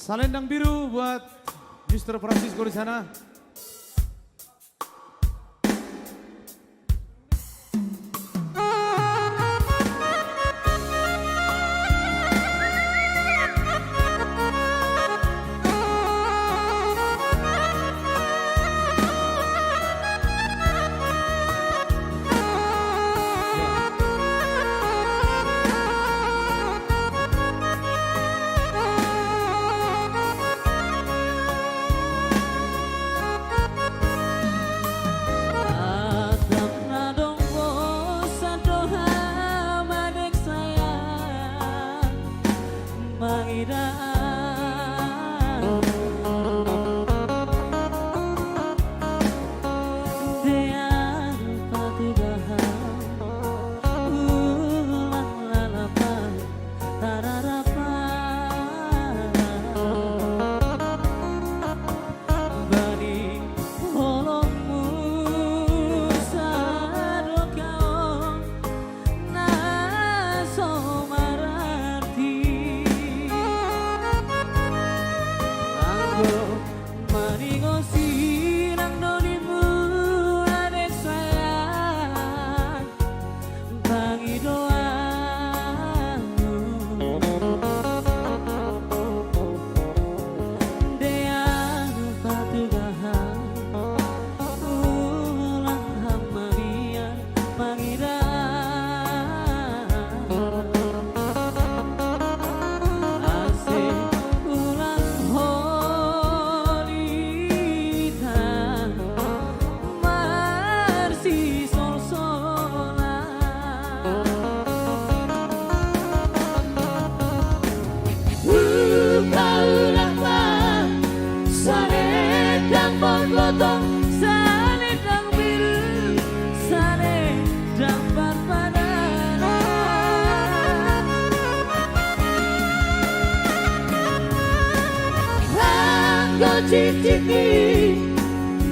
Salendang biru buat Mr. Francisco di sana. Ciciki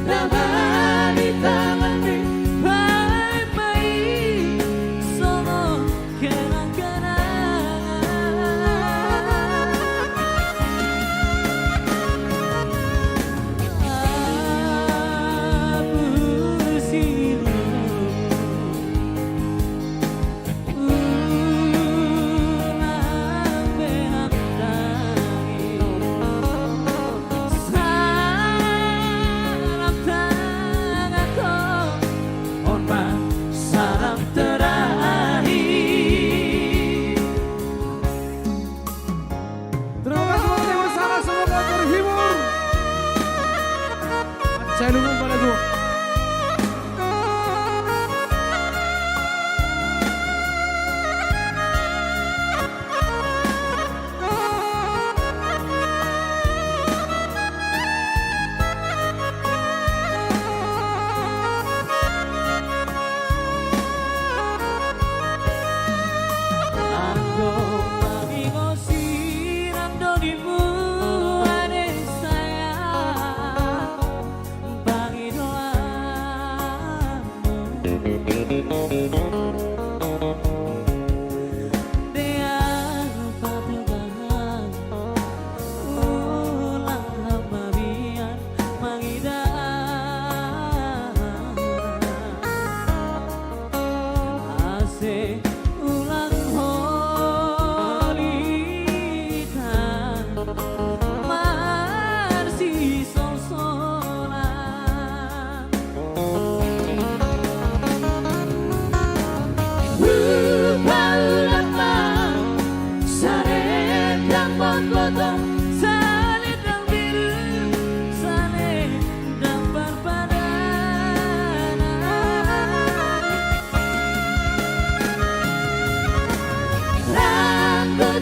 nama di tanganmu baik-baik semua kenang-kenangan aku silu nambe hamdani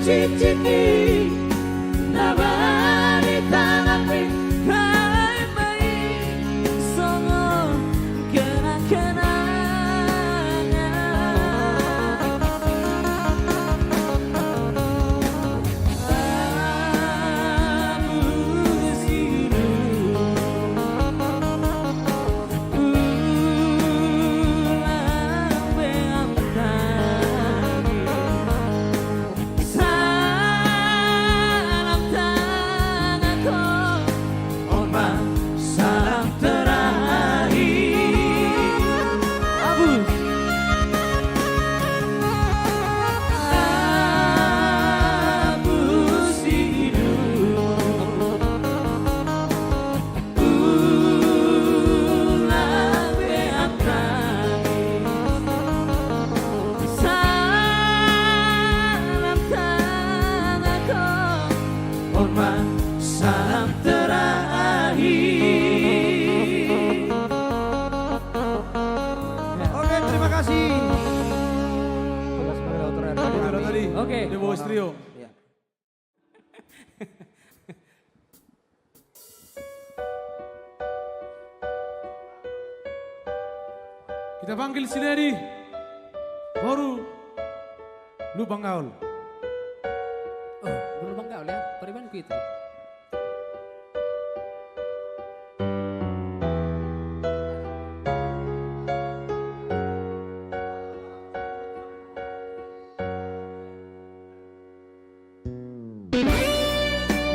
ciciki nabari tanami kai mai songo salam terakhir. Abus hidup ulang beantari. Salam tanganku, hormat salam terakhir. Oke, terima kasih. Oke, The Boys Trio. Ya. Kita panggil si Dedi. Baru lu Bang Gaul. Oh, belum Bang Gaul ya, peribanku itu.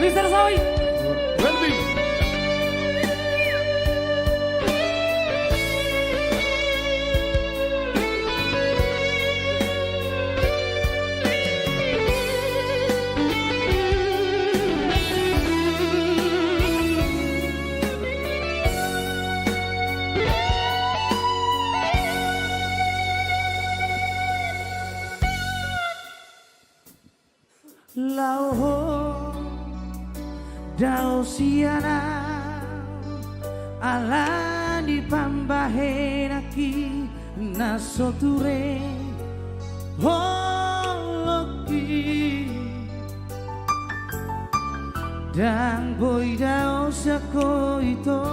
Mister Sawi. Welby. Lauho dao siana ala di pambahenaki nasoture holoki dan boy dao sako ito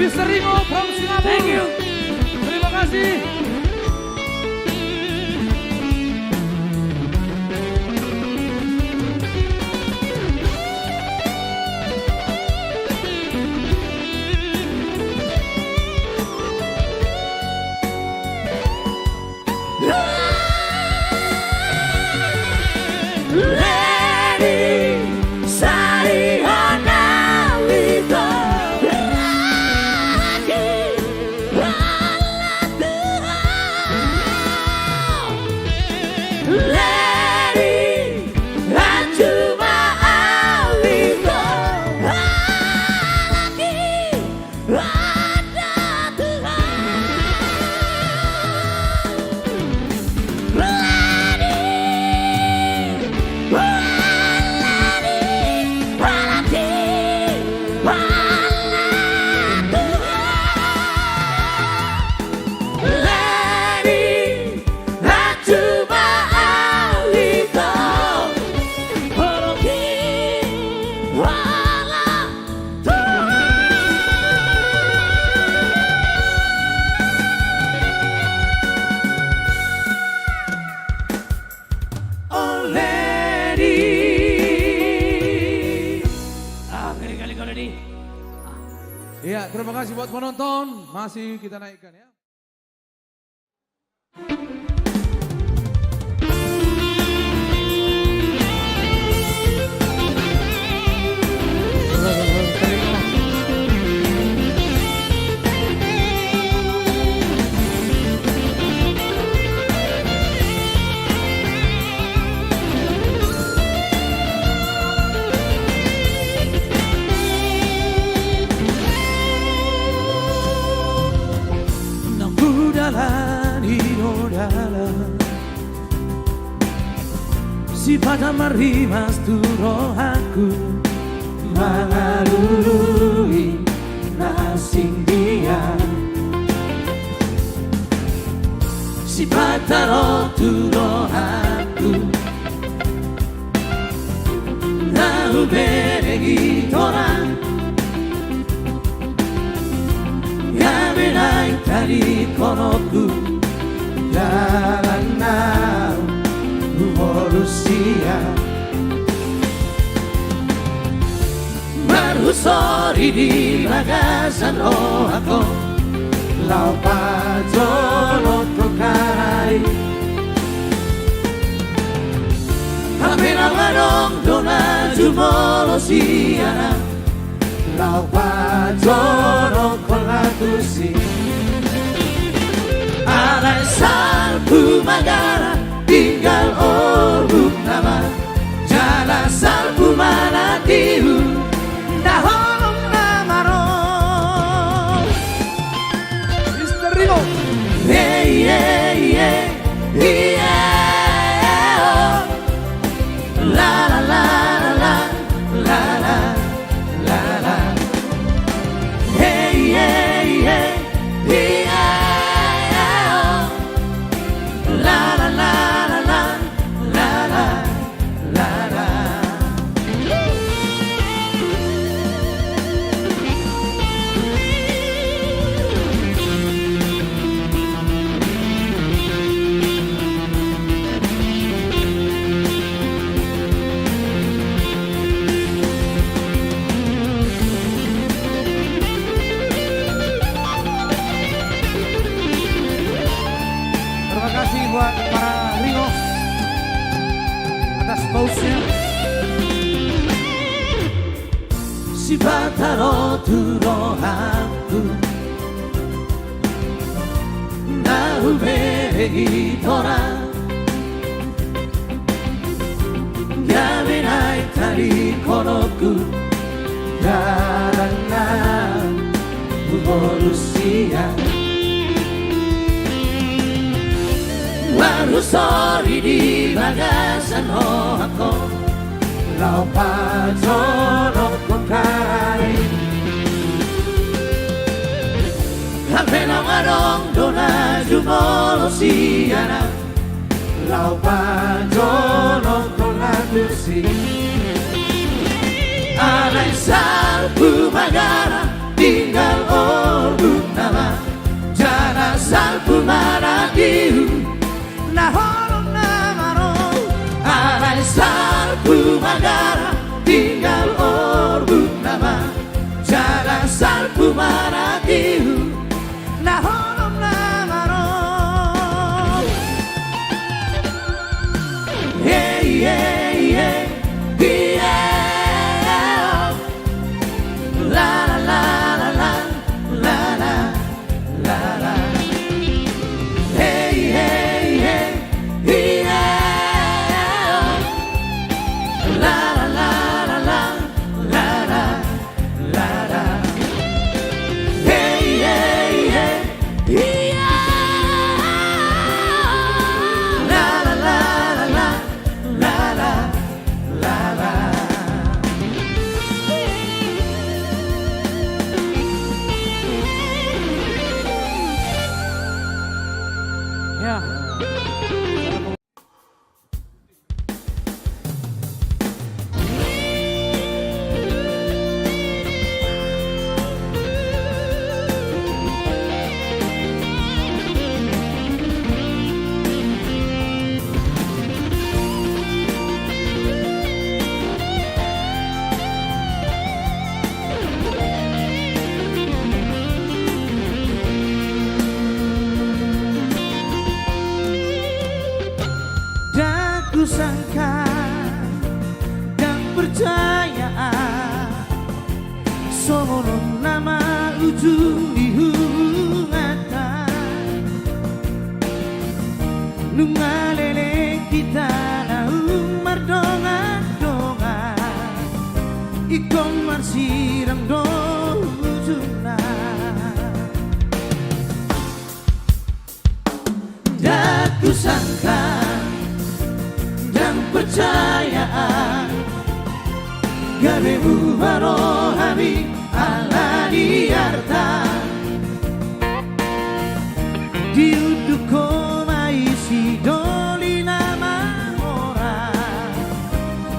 Mr. Rimo from Singapura. Thank you. Terima kasih. terima kasih buat penonton. Masih kita naikkan ya. Si pada marimas turo aku mengalului nasing dia si pada turo aku lalu beregi orang ya menaik dari konoku jalan manusia marusori di bagasan rohako lau pajono kokai kamera warong dona jumolo siana lau pajono kolatusi alai salpu magara tinggal oruk nama jala salpu mana diu dahong namaro Mr. Rio. hey hey hey yeah oh. La la la la la la la la hey hey hey yeah oh. La la la Terima kasih buat para Rio atas pausnya. si bataro turo aku nahu beregi tora gawe naik tari konoku karena manusia marusori di bagasan rohako lau pajono kokai kamera warong dona jumolo siana lau pajono kolatusi alai salpu magara tinggal oruk nama jana salpu mana diu nahorong namaro alai salpu magara tinggal oruk nama jana salpu mana diu nahorong namaro hey hey hey yeah la la la la la la la la hey hey hey yeah la la la la la la la la la hey hey hey yeah la la la la la la la la Ya. sangka dan percaya sono nama ujung dihungatan nungalele kita naung mardonga-donga ikon marsirang do ujungna daku sangka dan percaya gabemu barohami ala diarta diuduk komai si doli nama orang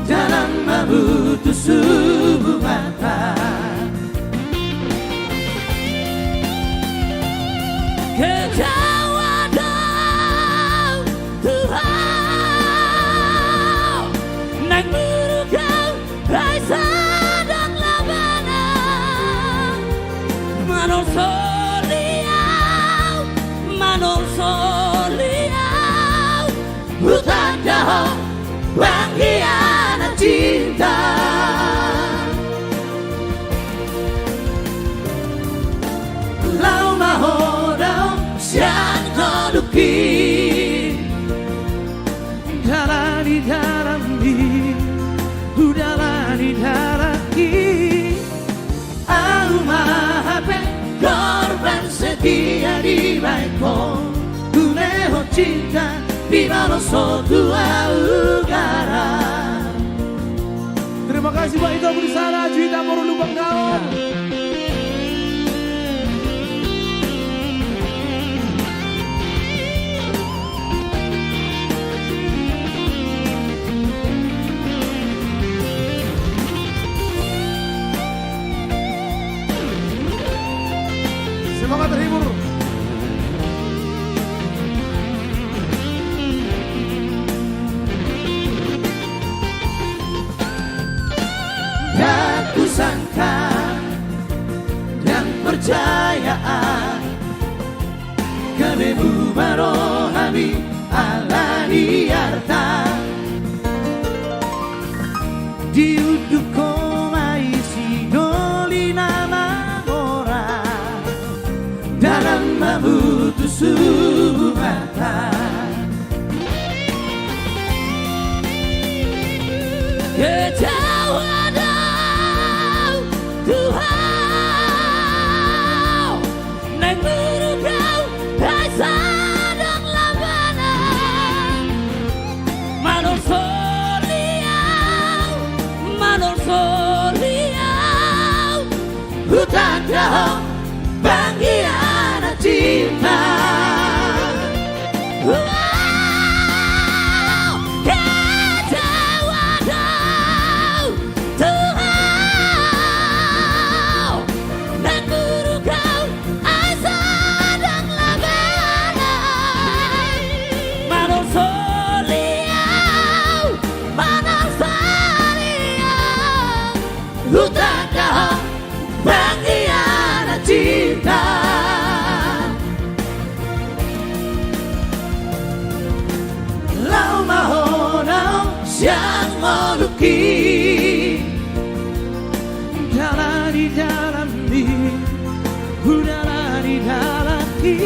dalam mabutu subuh mata kecewa dong Tuhan nang murukau raisa dan labana manol soliau hutan dahong panggianan cinta lau mahodau siang koduki dalani darami udahlah di daraki aku mahape korban setia di baikmu kuneho cinta di malam sotua ugara. Terima kasih Pak Ito di sana, Juita Moro Lubang Daun. Semoga terhibur. Aku sangka dan percaya kamu barohami ala diarta diuduk komai si doli nama orang dalam mabutu subuh mata kecewa dong Tuhan nang murukau raisa dan labana manol soliau hutan dahong panggianan cinta hutan dahong panggianan cinta lau mahonau siang moluki dalam di dalam di udahlah di dalam di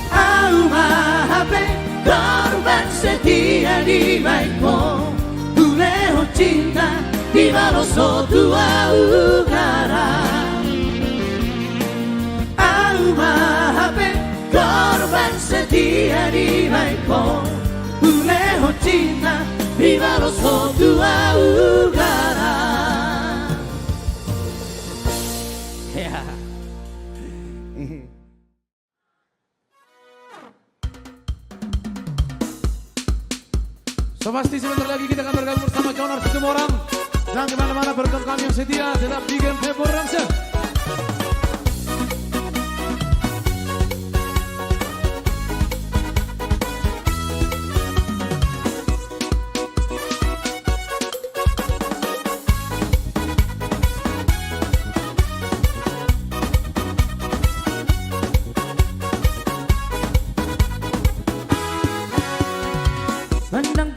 aku mahape korban setia di baikmu kuneho cinta di malam sotua ugara aku mahape korban setia di baikmu kuneho cinta di malam sotua ugara ya. So pasti sebentar lagi kita akan bergabung bersama Jonar Situmorang. Jangan kemana-mana, berkat kami yang setia tetap di Game Febor Rangsa. Pandang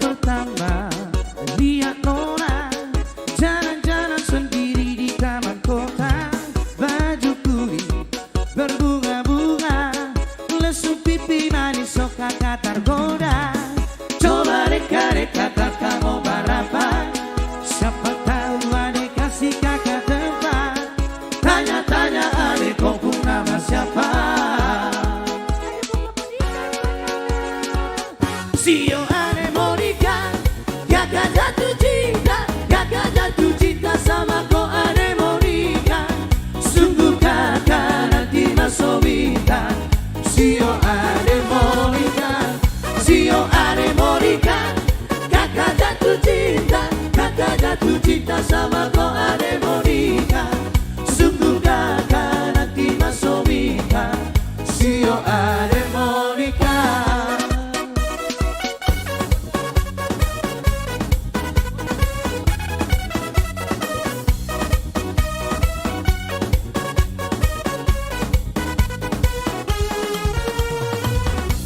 pipi manis sok kakak tergoda. Coba reka-reka kakak mau barapan, siapa tahu adek kasih kakak tempat. Tanya-tanya adek kau pun nama siapa. Sio adek mau nikah, kakak jatuh cinta sama kau adek mau nikah. Sungguh kakak nanti masuk bintang. Sio adek mau nikah, Sio adek mau nikah. Kakak jatuh cinta sama kau adek mau nikah. Sungguh kakak nanti masuk bintang. Sio adek mau nikah.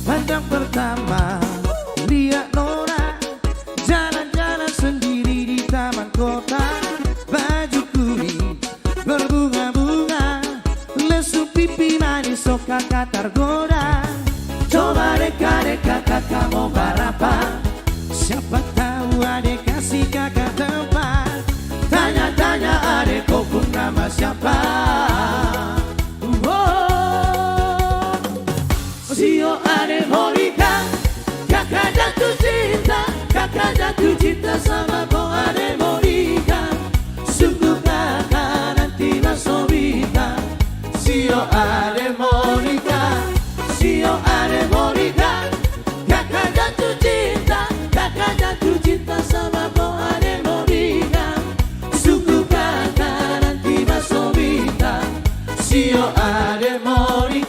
Pandang pertama lihat Nora jalan-jalan sendiri di taman kota. Baju kuning berbunga-bunga, lesu pipi manis sok kakak tergoda. Coba reka-reka kakak mau barapan, siapa tahu adek kasih kakak tempat. Tanya-tanya adek kau pun nama siapa. Sio adek mau nikah, kakak jatuh cinta sama kau adek mau nikah. Sungguh kakak nanti masuk bintang. Sio adek mau nikah, Sio adek mau nikah. Kakak jatuh cinta sama kau adek mau nikah. Sungguh kakak nanti masuk bintang. Sio adek mau nikah.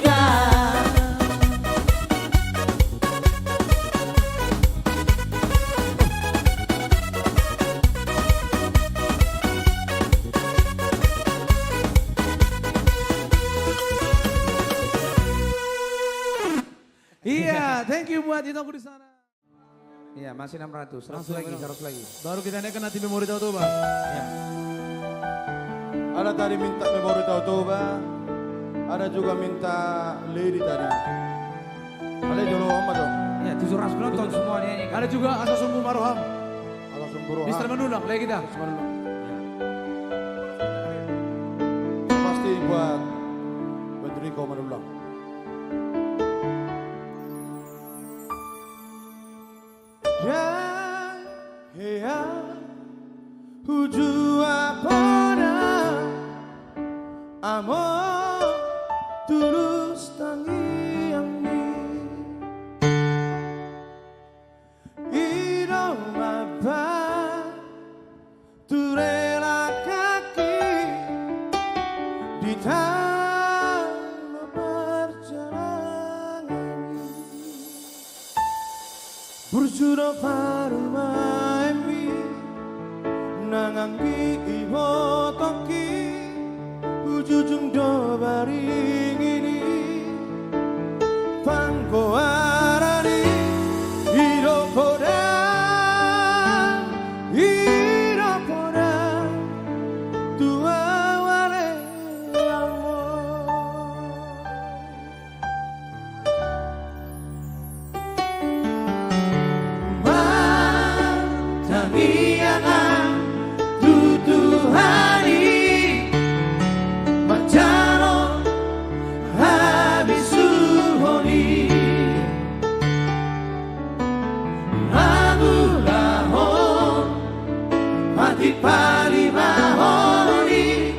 Iya, thank you buat Dito di sana. Iya, masih 600. 100 lagi. Baru kita naikkan nanti memori tahu Bang. Ya. Ada tadi minta memori Tautoba, ada juga minta Lady tadi. Ada jodoh Om dong. Ya, 700 penonton semua nih. Ada juga Asa Sumbu Maroham. Ada semburu. Mister Menundang, lagi kita. Pasti buat Riko Manulang. Ya, hujua pada amor tulus tangi yang ni hidup apa tu rela kaki di tanah perjalanan berjudo parumah emi nanganggi ibo toki ujujung do baring ini pangko arani hidup poda tua wale amor Tangiangan tutuhani Macaro habisuhoni Magulahon Mati palimahoni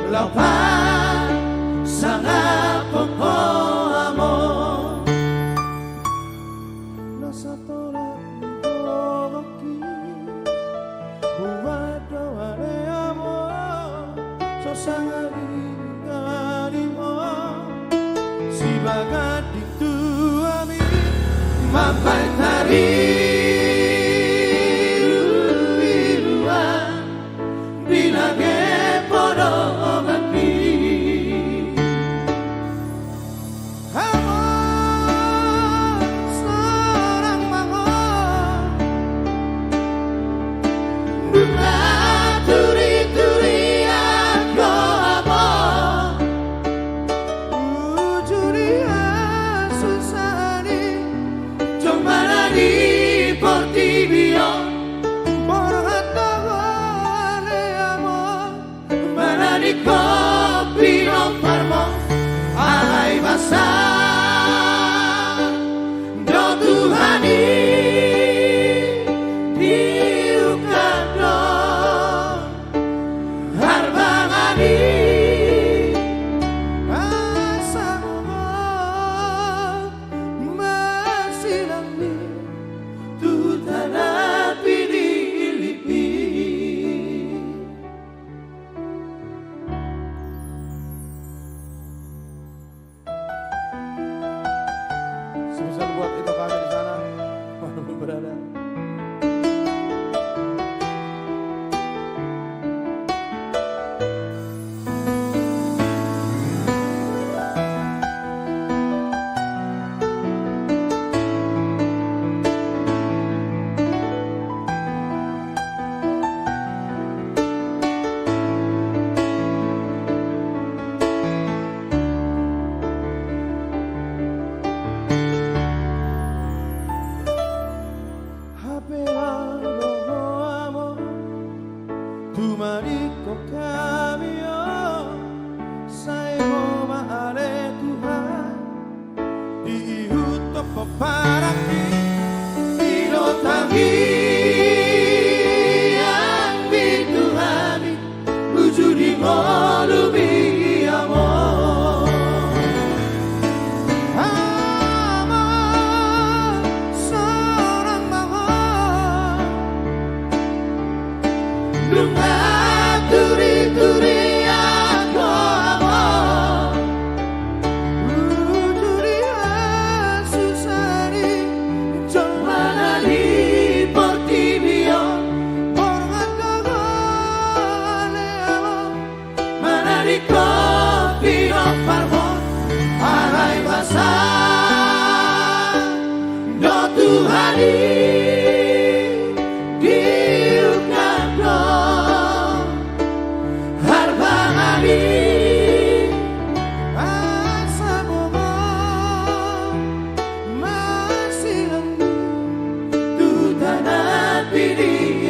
Laupan sangat pokok amor Nasa tolak Boki Wado wale amor So sangat ingalimo Si bagat itu ami Mampai tari Iruan Bilage podo mati Amor Seorang mangon Bunga turi-turi aku amor Ujuria basah do Tuhani diukat do harbangani asa masilami tu tanah pilih-pilih. Sebesar buat itu kami di sana mana berada. Tu marico cambio, saimo maare Tuhan, diutup para Ilo tangi ang bituhani wujudi molubi amor. amor seorang mahal. Lunga turi-turi aku amor. Uturia susari, Mana di Portimio, borgatago aleamo, mana di Copino Farmon, Arai basah do Tuhani diukat do harbangani asa bobo masih lembut. tu tanah pilih-pilih.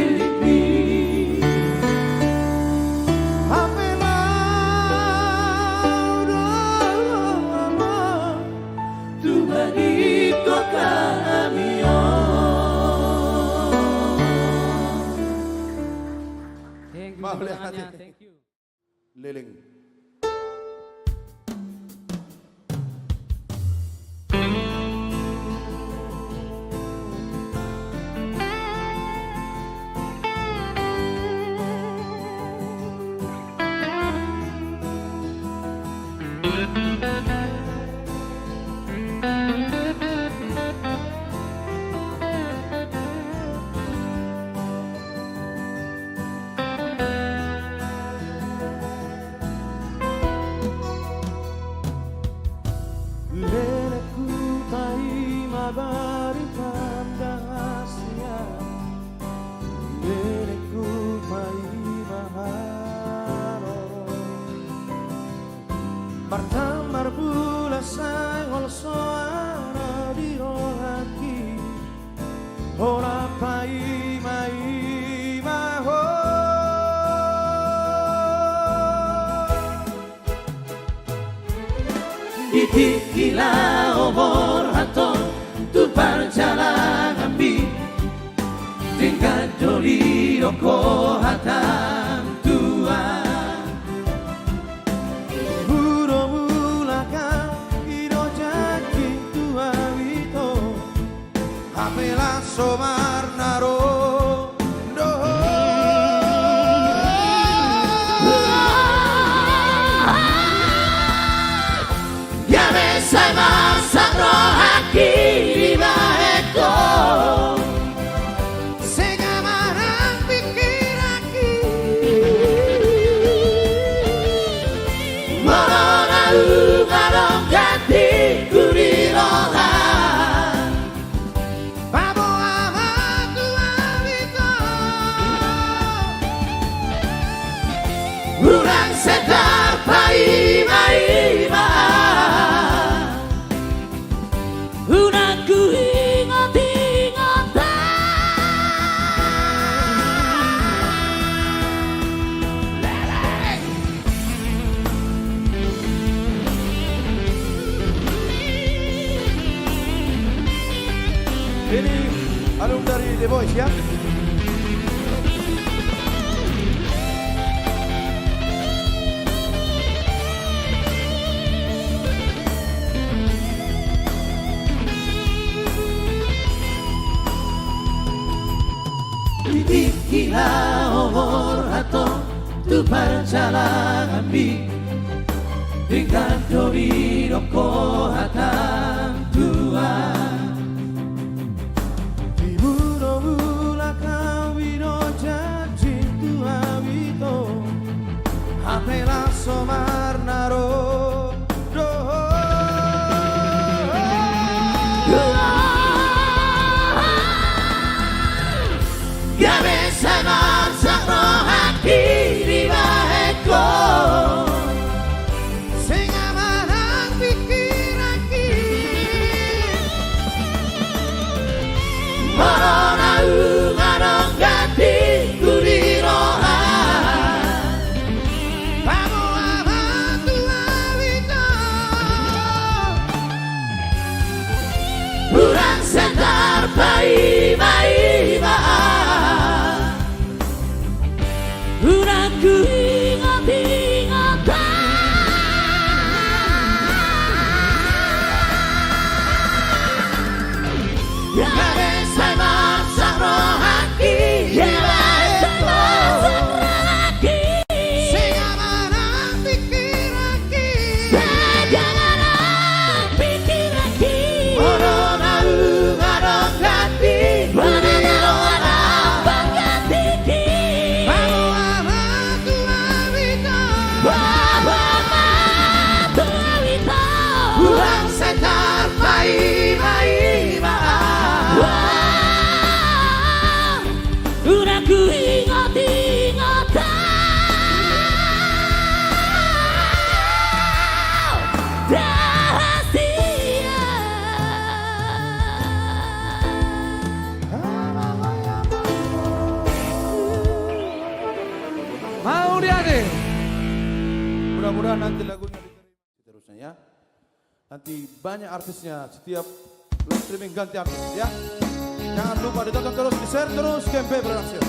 Tu marico cambio. Thank you, Maaf, lihat tangannya. hati. Thank you. Liling. Leleku tahi mabarikan dahasia, leleku tahi maharo. Martamar bula sangol soara di rohaki, ora pai mai maho. Ditikila obor haton tu perjalanan bi tinggal doli oko hatam tua. Puro mulaka iro jaki tua wito, apela somar naro. Ya besai masak rohaki di baeko. Sega marang pikir aki, Morona ugarong ganti kuri rohan. babo ama tua wito. Urang setar pai mai ma. Unang ku ingat-ingatan. Ini album dari The Boys ya. Bidikilah umur atau tu perjalanan bi dengan dori roko hatang tua. Iburo kawino janji tua wito apela somarnaro mudah-mudahan nanti lagunya diterima terusnya ya. Nanti banyak artisnya, setiap live streaming ganti artis ya. Jangan lupa ditonton terus, di-share terus, Kempe Production.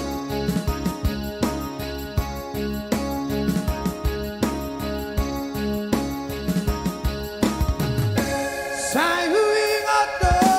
Sakura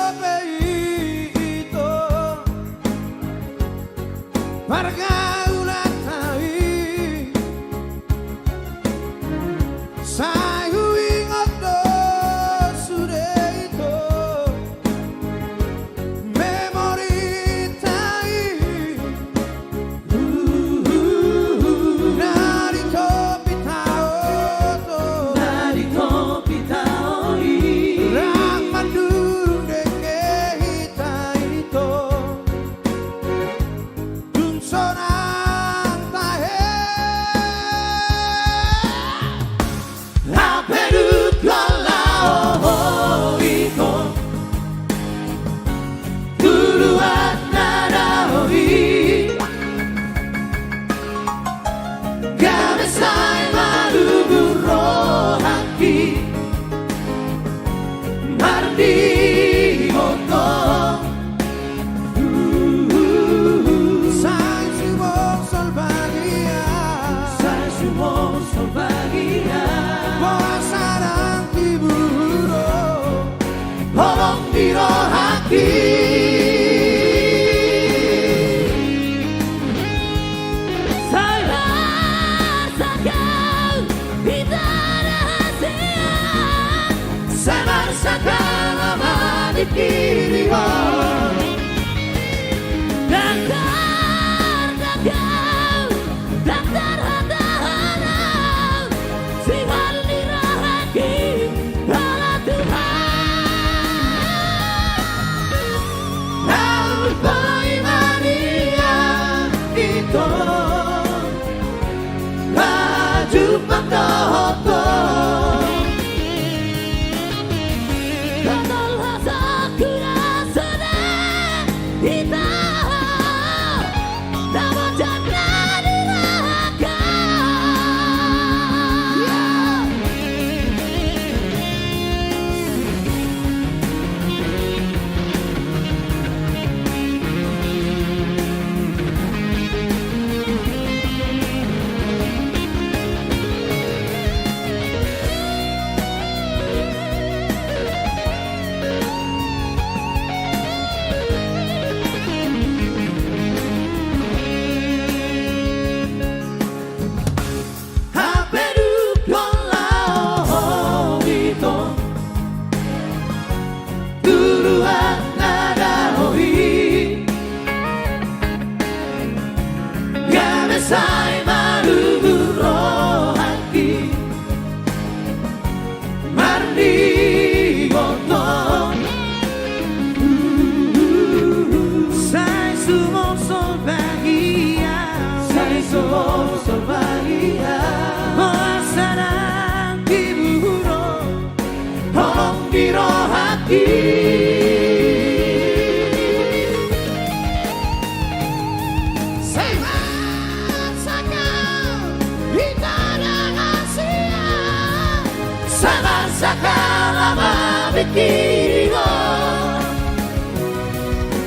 kiriho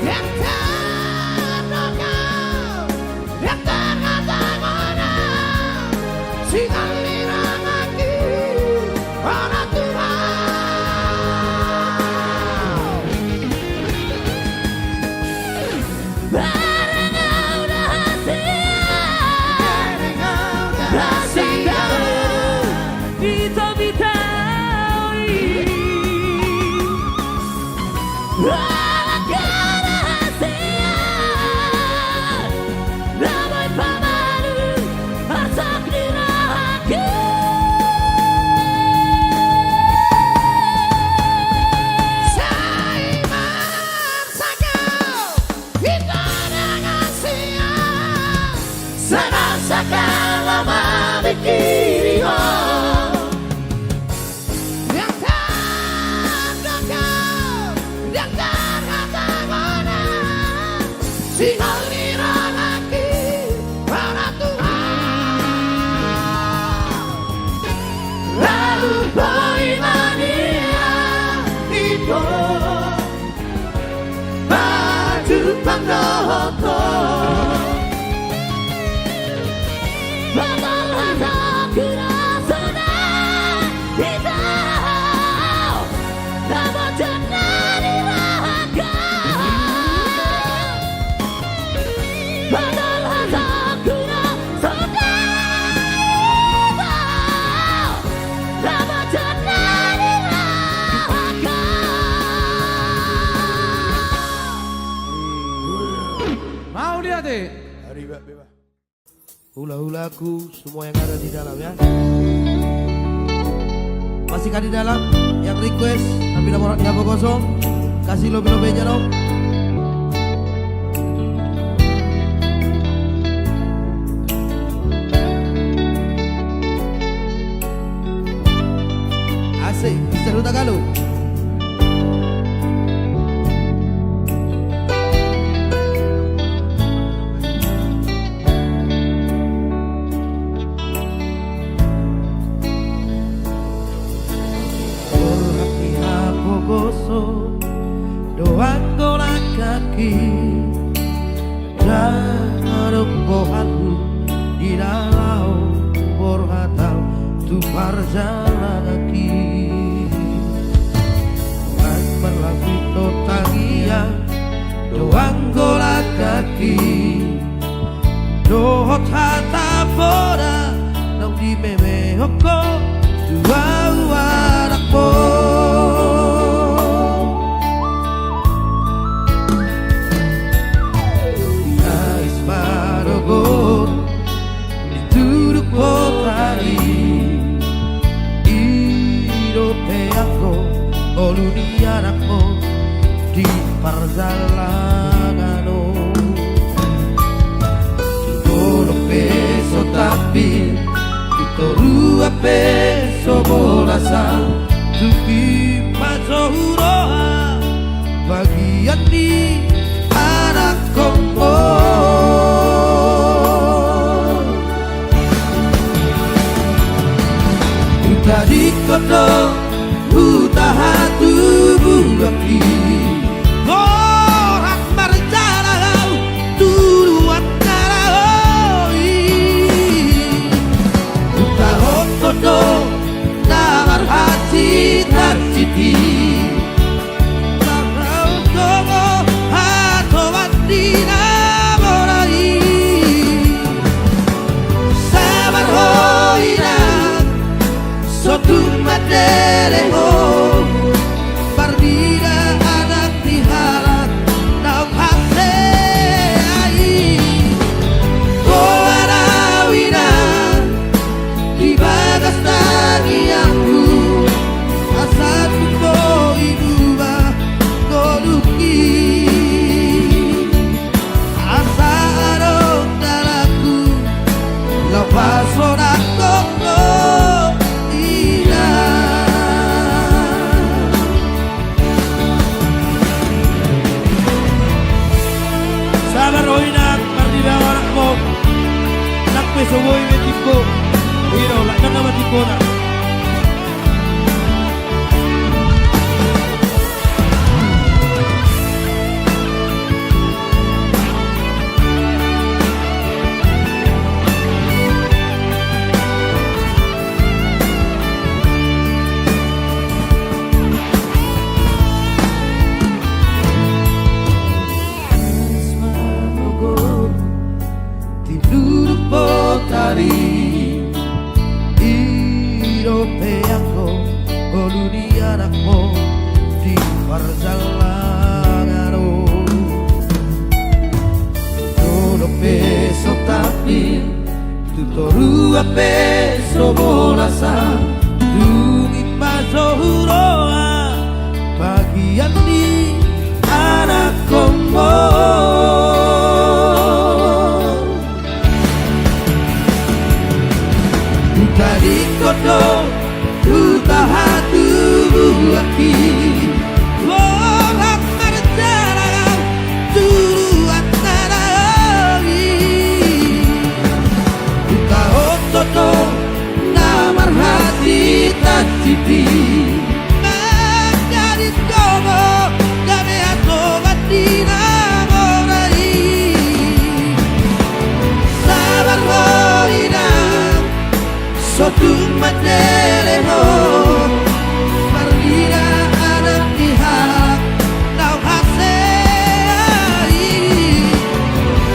yang terkenal yang terkata-kata singalirang lagi orang kiriho yang terkenal yang terkata-kata singalirang lagi para Tuhan lalu boy mania itu baju pandohoko Mau dia deh. Hula-hulaku semua yang ada di dalam ya. Masih kan di dalam yang request tapi nomor hati kosong. Kasih lobe-lobenya dong. Asik, seru Tagalog. Doang golak kaki dan robohanku di dalam porhatal tupar jalan kaki dan berlapito tangia doang golak kaki dohot hata boda nang di meme hoko dua anak po. Olunianako di perjalanan Tolo peso tapi Ito rua peso bolasa Tupi maso huroha Bagian di anak kombo Kita di kodong hatu bugaki Korak marjalau Turuan narahoi Utahot kodo Namar hati terciti Marau kogo Hatoan dinamorai Sabar hoiran Sotum madereho Pardida anak diharap Naum hasei Koarawinan Di bagas tangianku Asatku ko ibuba Koluki Asa arong dalaku Lapason ako Sabar oinak partida anak mo Nakpe soboy metiko Wiro lakana matiko na pangaro Tutto peso tapi Tutto rua peso bolasa Lumimba zohuroa Bagian di anak kombo Buka di kodo Buka hatu lagi Orang berjalan Dulu antara Buka ototo Namar hati tak cipi Menjadi komo Dame ato batina morai Sabar loina Sotu mateleho Marina anak pihak Nau hasei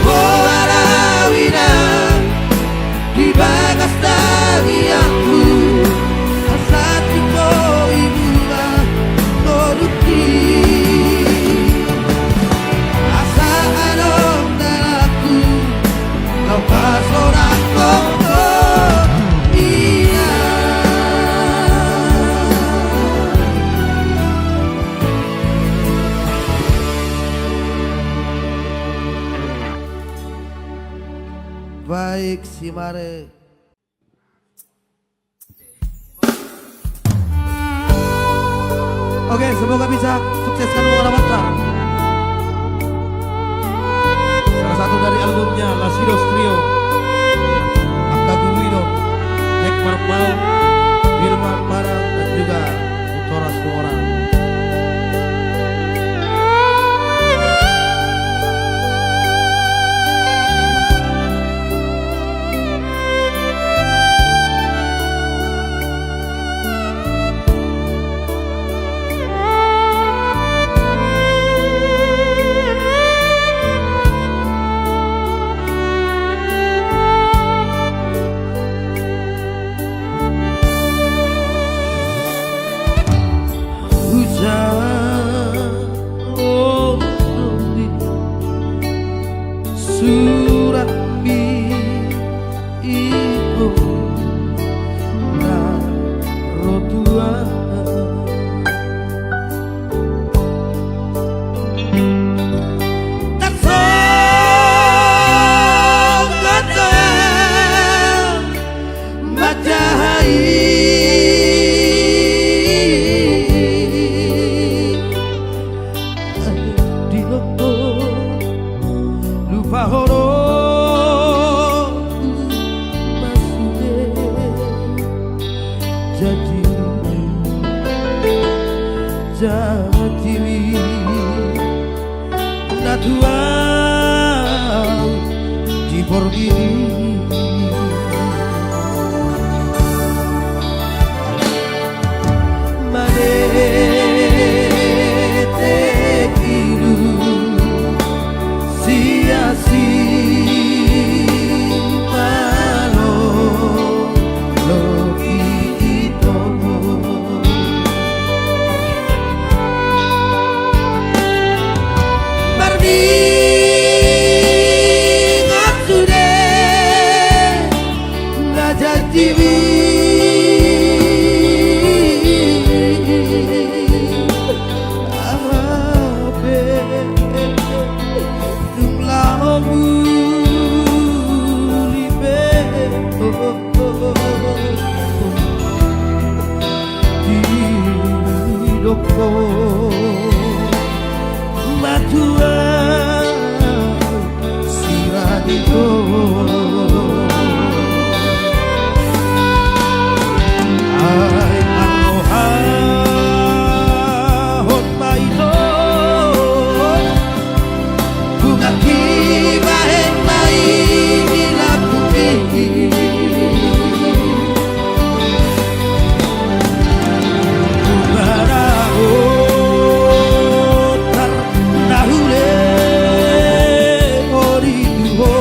Warawina Di bagas dagianku Asati ko ibuga Noruti Asa anong dalaku Kau pasoran ko Baik si Mare. Oke, semoga bisa sukseskan Wongala Matra. Salah satu dari albumnya Lasidos Trio, Angka Gumido, Jack Marmal, Firman Barang dan juga Utora Suara. Surat itu rotua tak sogata macahai di Fahoro Masude Jadi Jatiwi Natua Di Borgini Manete Kiru Si malo loki ito Barbingot sude Najatiwi Matua Siradito Ay aloha Hot maito Bunga kiba en mai Ilakuti Nahule oriduho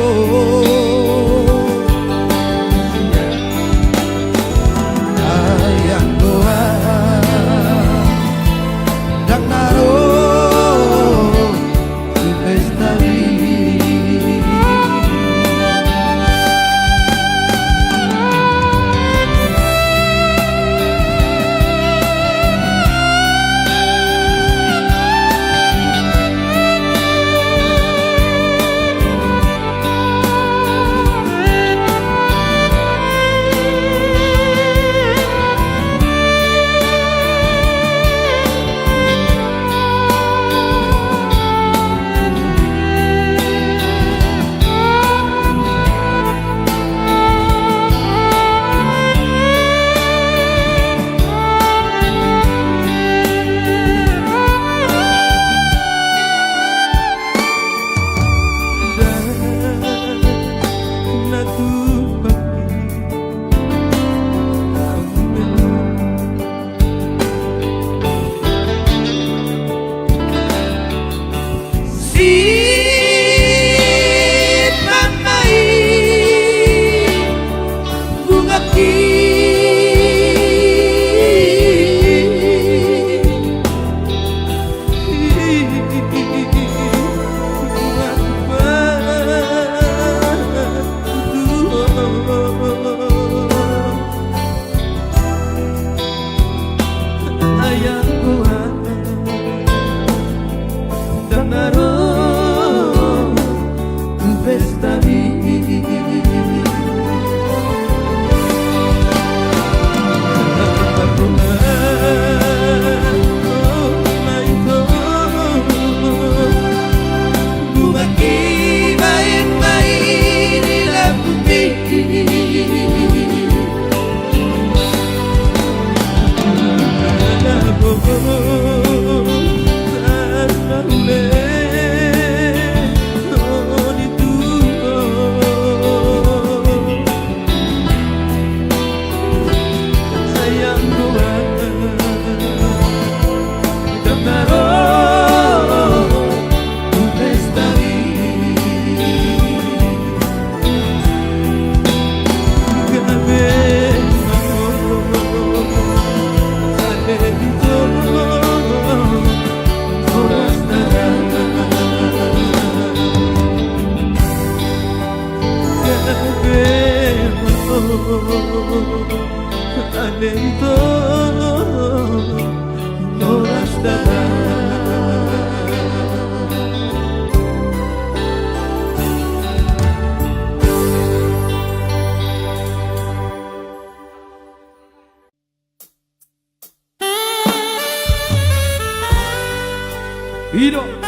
Rio.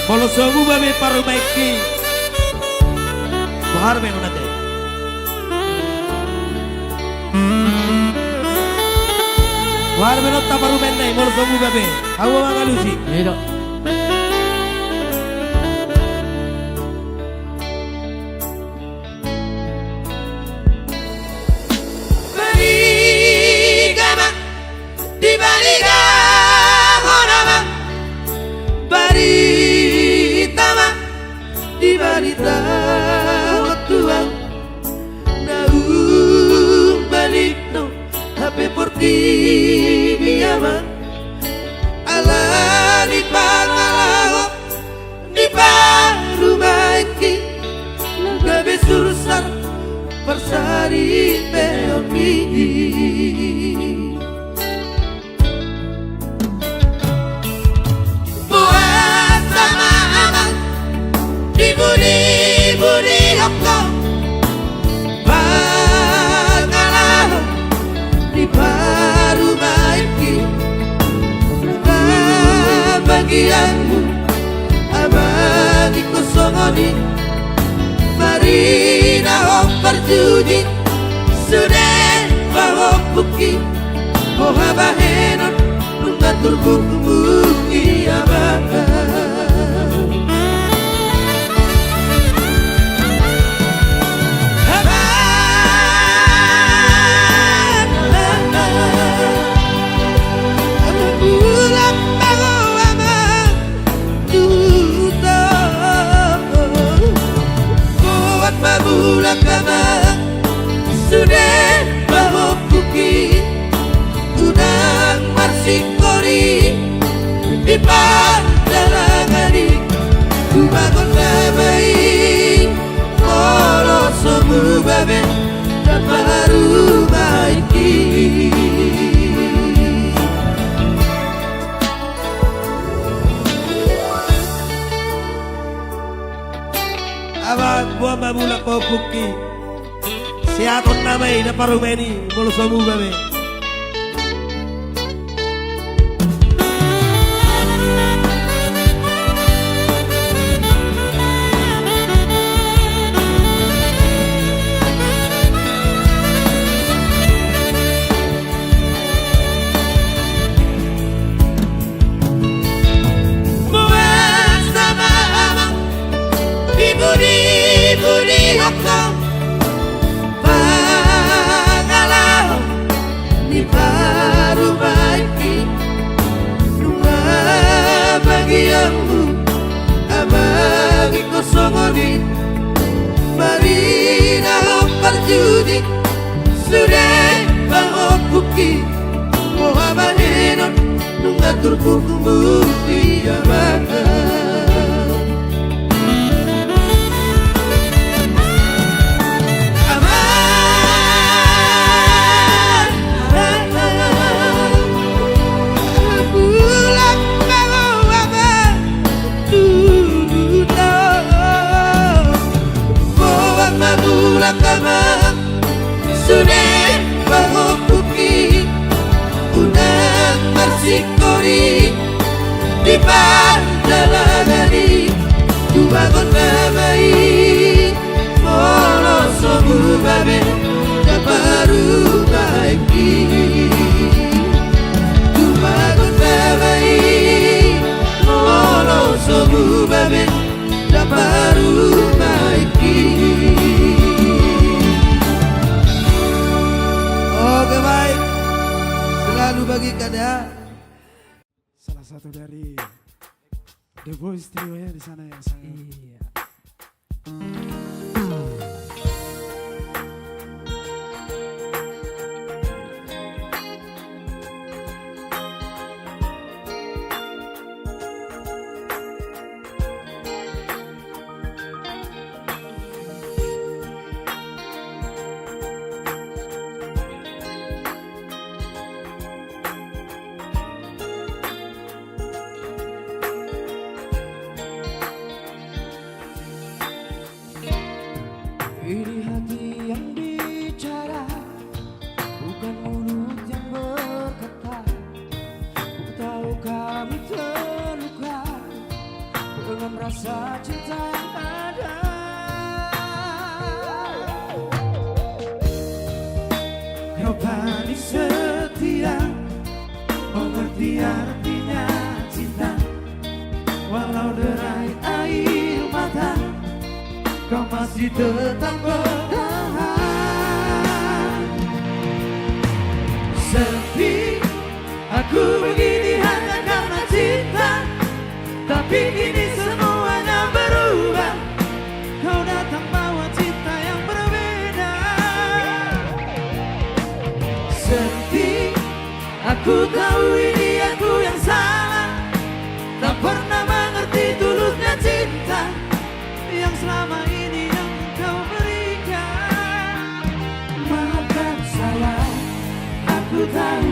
Kalau semua babi paru maiki, bahar main nanti. Bahar main otak paru main naik. Kalau semua babi, aku makan luci. Iya. Barita tuang naung balik no hape porti biyama ala di pangalawa di parumaiki gabe sursar persari peomi buat sama amang budi hokko bakalah di baru baiki bagianmu abadi kosongoni marina hok perjudi sudah bawa buki boha bahenon mengatur bukumu iya bakal Babula kama sudah bawa buki udang marsikori di panjalangani kubagon babai kalau semua babe dan baru baiki Abang buat babula ko puki. Si aton namay na parumeni mulu samu babe. Budi hokko bakalah di baru baiki dua bagianmu abagi kosongoni marina hok perjudi sudah bangok buki moha bahenon nungatur bukumu iya bakal kama sudah bawa buki unang marsikori di panjalangani kubagon babai molo somu babe baru baiki kubagon babai molo somu babe baru baiki. Oke baik, selalu bagikan ya. Salah satu dari The Boys Trio ya di sana ya saya. Iya. rasa cinta yang ada. Kau paling setia, mengerti artinya cinta. Walau derai air mata, kau masih tetap bertahan. Sepi aku begini hanya karena cinta, tapi kini semuanya berubah. Kau datang bawa cinta yang berbeda. Sepi aku tahu ini aku yang salah, tak pernah mengerti tulusnya cinta yang selama ini yang kau berikan. Maafkan saya, aku tahu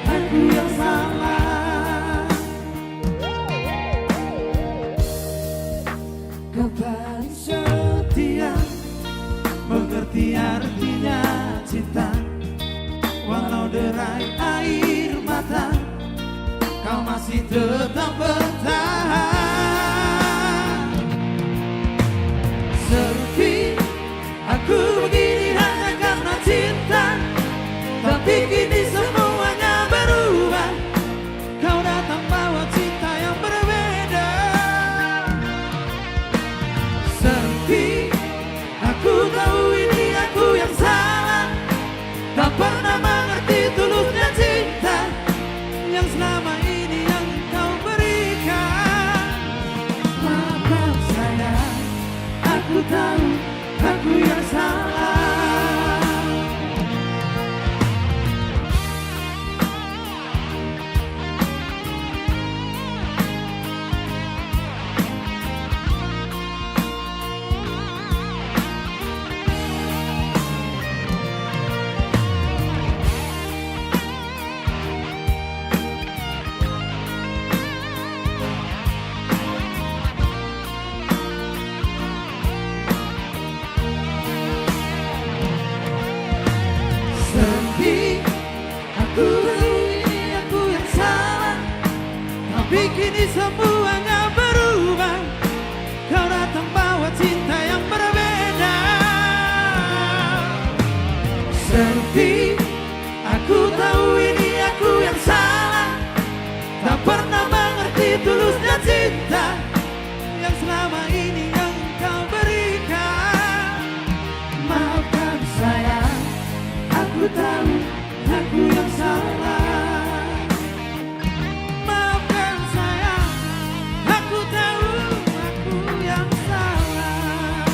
aku yang salah. Kau paling setia, mengerti artinya cinta. Walau derai air mata, kau masih tetap bertahan. Sepi aku begini hanya karena cinta, tapi kini semuanya berubah. Kau datang bawa cinta yang berbeda. Sepi aku tahu ini aku yang salah, tak pernah mengerti tulusnya cinta yang selama ini yang kau berikan. Maafkan saya, aku tahu aku yang salah. Sepi aku ini aku yang salah, tapi kini semuanya berubah. Kau datang bawa cinta yang berbeda. Sepi aku tahu ini aku yang salah, tak pernah mengerti tulusnya cinta yang selama ini yang kau berikan. Maafkan saya, aku tahu aku yang salah. Maafkan saya, aku tahu aku yang salah.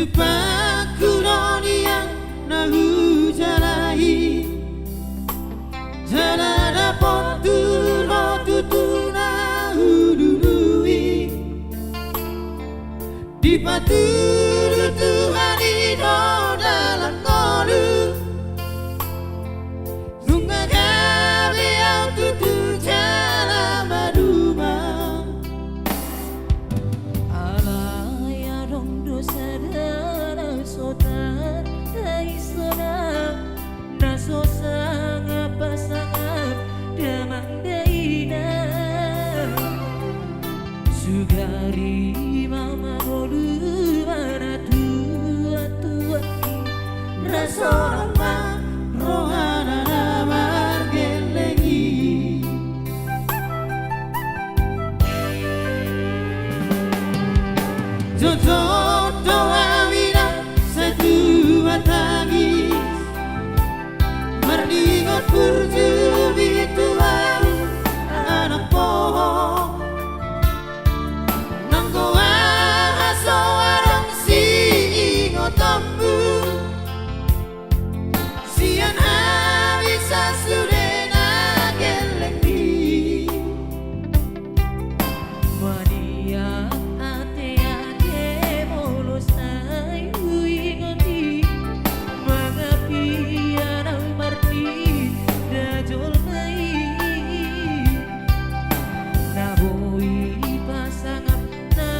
Tupakuronia na hujalai Janada poturo tutuna hudului Dipaturu Tuhan itu dalam kolu Nunga gabe au tutu jala maduma Alaya dong dosa dana sotar dai sona naso sangat pasangan damang daina sugari mama bolu mana tua tua Rasorama rohana namar gelengi Jodoh doa wina satu tangis Merdingot berjubi tuan anak pohon Nanggo aso arang si ngotombu Sian habisa sudena gelengi Mania ate bolos ay uingoti Magapi anang marti dajol mai Naboi pasangan na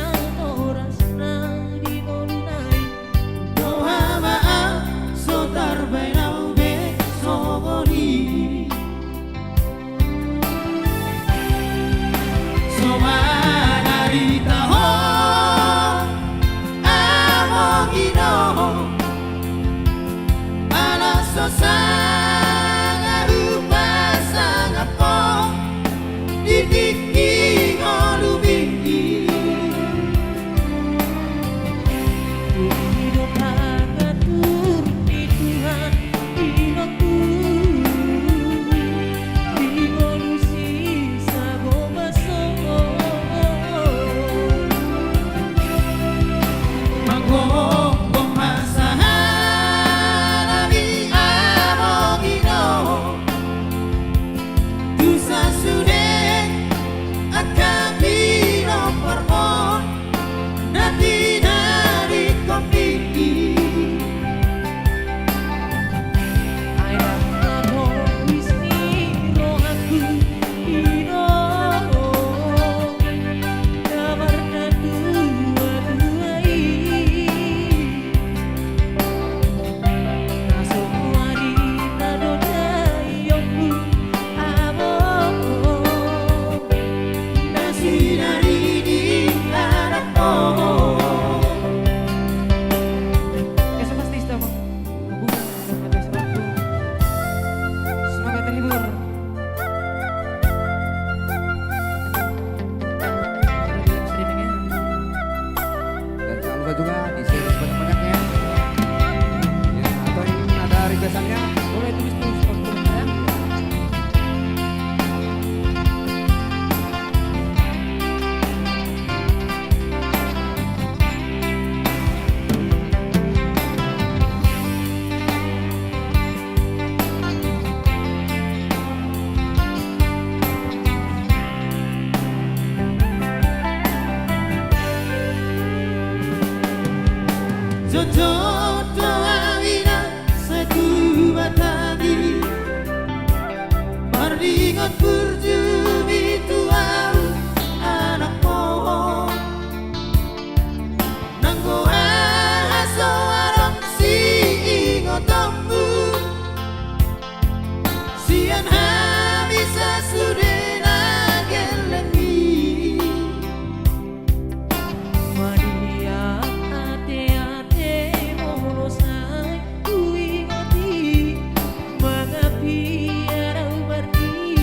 oras na di molunay Doa maaf sotar bainau be sogoni Somanari taho amogino Ala sosanga rupa sangapo Didiki ngolubiki hidup mengatur di Tuhan hidupku Evolusi sago masongo Magong pemasahan Nabi amogino Dusa sudah akan dinomorkan Nanti dari kopi Ayah namo wisni rohaku ino Kamarna dua-duai Nasong wanita dodai yongku amo Nasi dari di anak pohon Esa pasti estamos hubungan dengan mata selaku. Semangat terhibur. Streamingnya. Dan jangan lupa juga di share sebanyak-banyaknya. Ya, atau ingin ada requestannya boleh tulis ya. Jodoh doa wina satu batagi Merdingot berjubi tuan anak pohon Nanggo aso arang si ngotombu Sian habisa sudena gelengi Mania ate bolos ay uingoti Magapi araw marti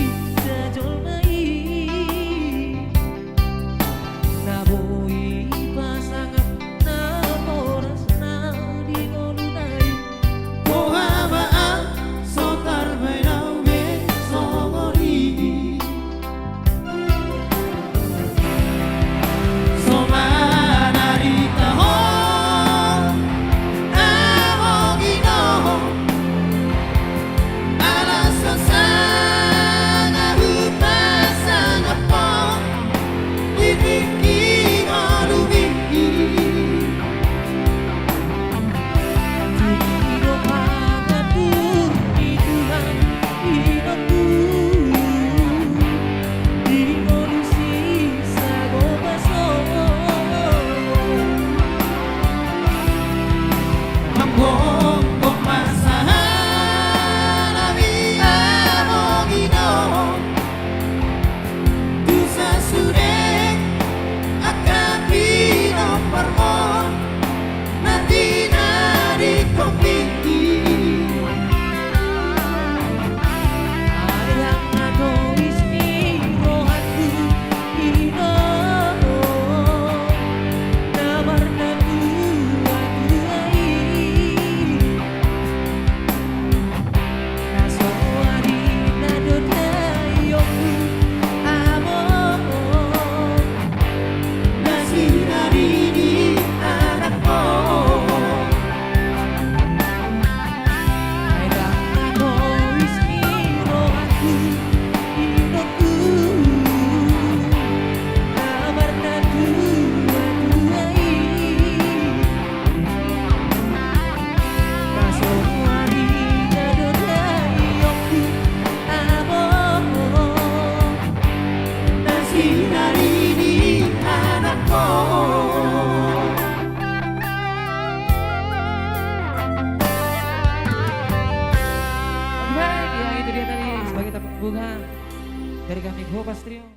Tuhan. Dari kami Gopas Trio.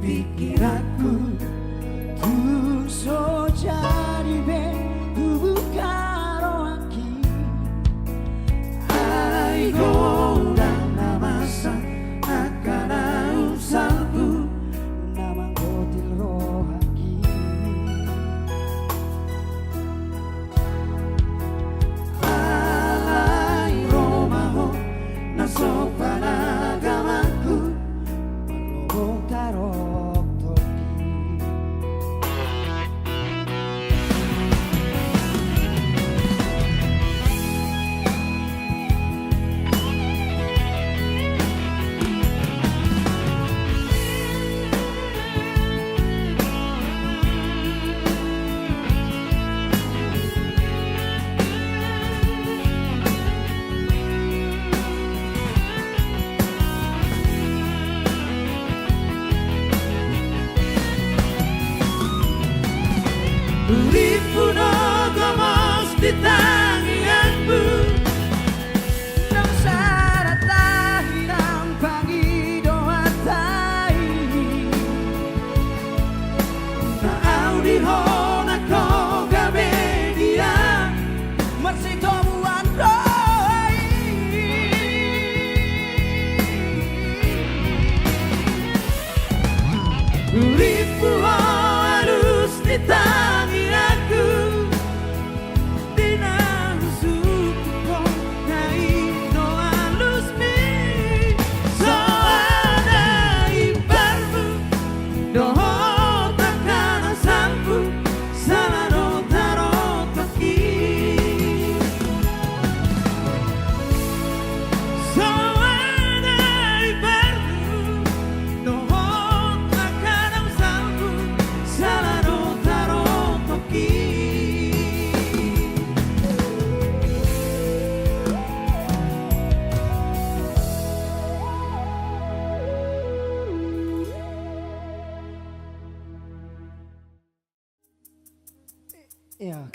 Pikiranku tu so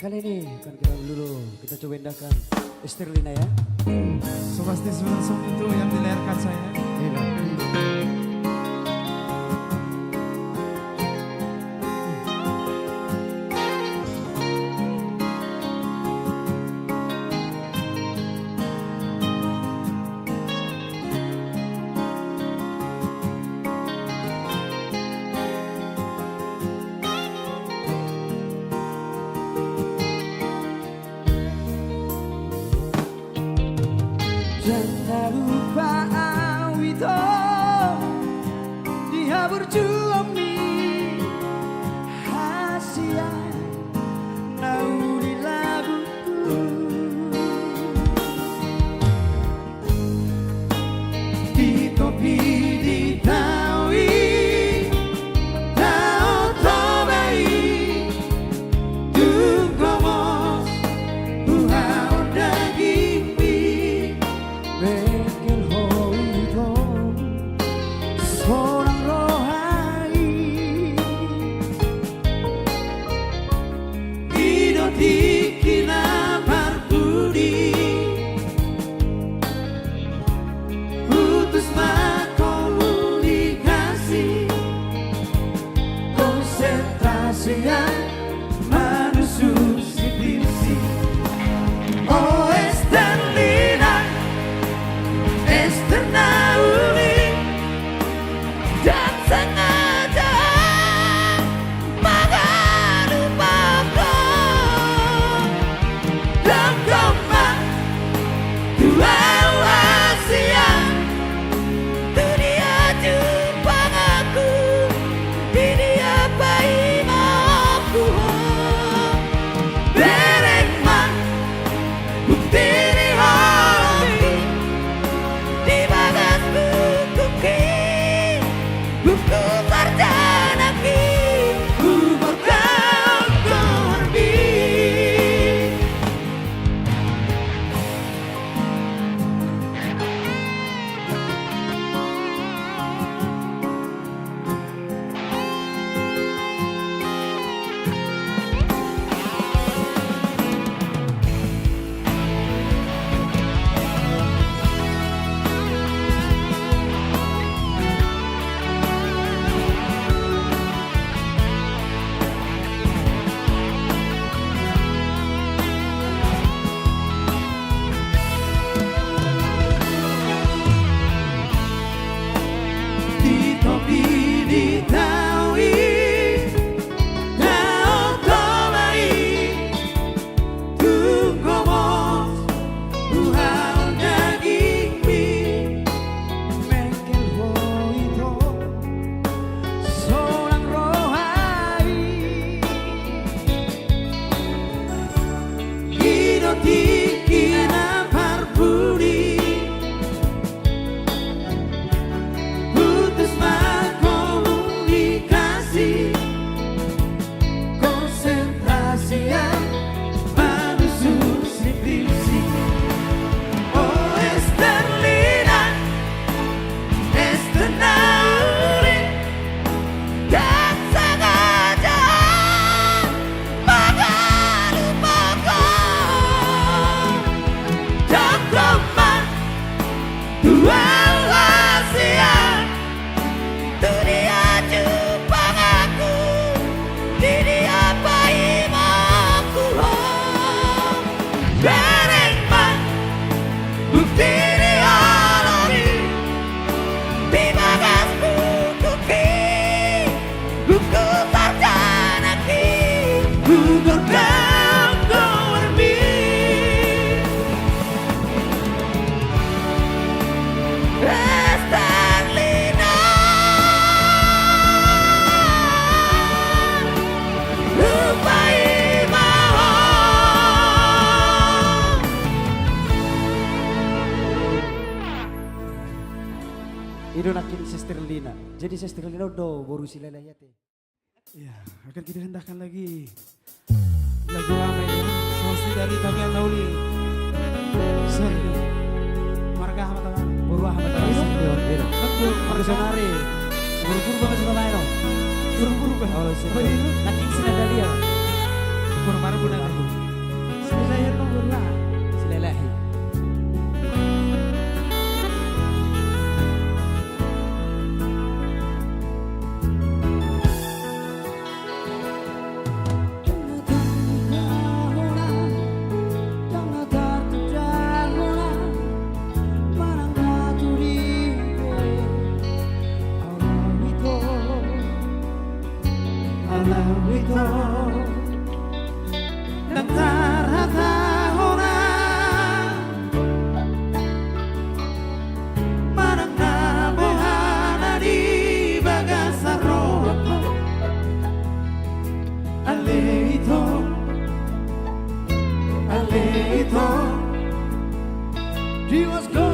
Kali ini akan kita dulu kita coba indahkan Esterlina ya. Pasti song itu yang dilahirkan saya. Jangan lupa awito dia berjuang mi hasia nauri laguku di topi di tawi tao tobai tunggomo buhau daging Bekel hoito seorang rohani hidup di kinabar budi putus komunikasi konsentrasi yang menusuk skripsi oh Esterlina Esternauli dan sengaja mengelupakan dan koma dua rahasia dunia jumpa aku dunia bayi aku beremah bukti di hati di bagas buku sarjana ku berkau terbit di topi di tawi tao tobai tunggomo buhau daging mi Bekel hoito seorang rohani hidup di kinabar budi putus komunikasi konsentrasi yang menusuk skripsi oh Esterlina Esternauli dan sengaja mengelupakan dan teman dua rahasia dunia jumpa aku dunia bayi aku beremah bukti di hati di bagas buku sarjana ku berkau terbit Esterlina lupai mau Ido nakin Esterlina. Jadi Esterlina udah baru sila ya teh. Ya, akan kita hendakkan lagi lagu lama ya. Semesti dari Tamian Nauli. Seri. Marga Ahmad Taman. Buru Ahmad Taman. Betul. Margasonari. Buru-buru banget suka main. Buru-buru banget. Nakin sila dia. Kurmar pun aku. Saya nomorlah. Silalahi. He was going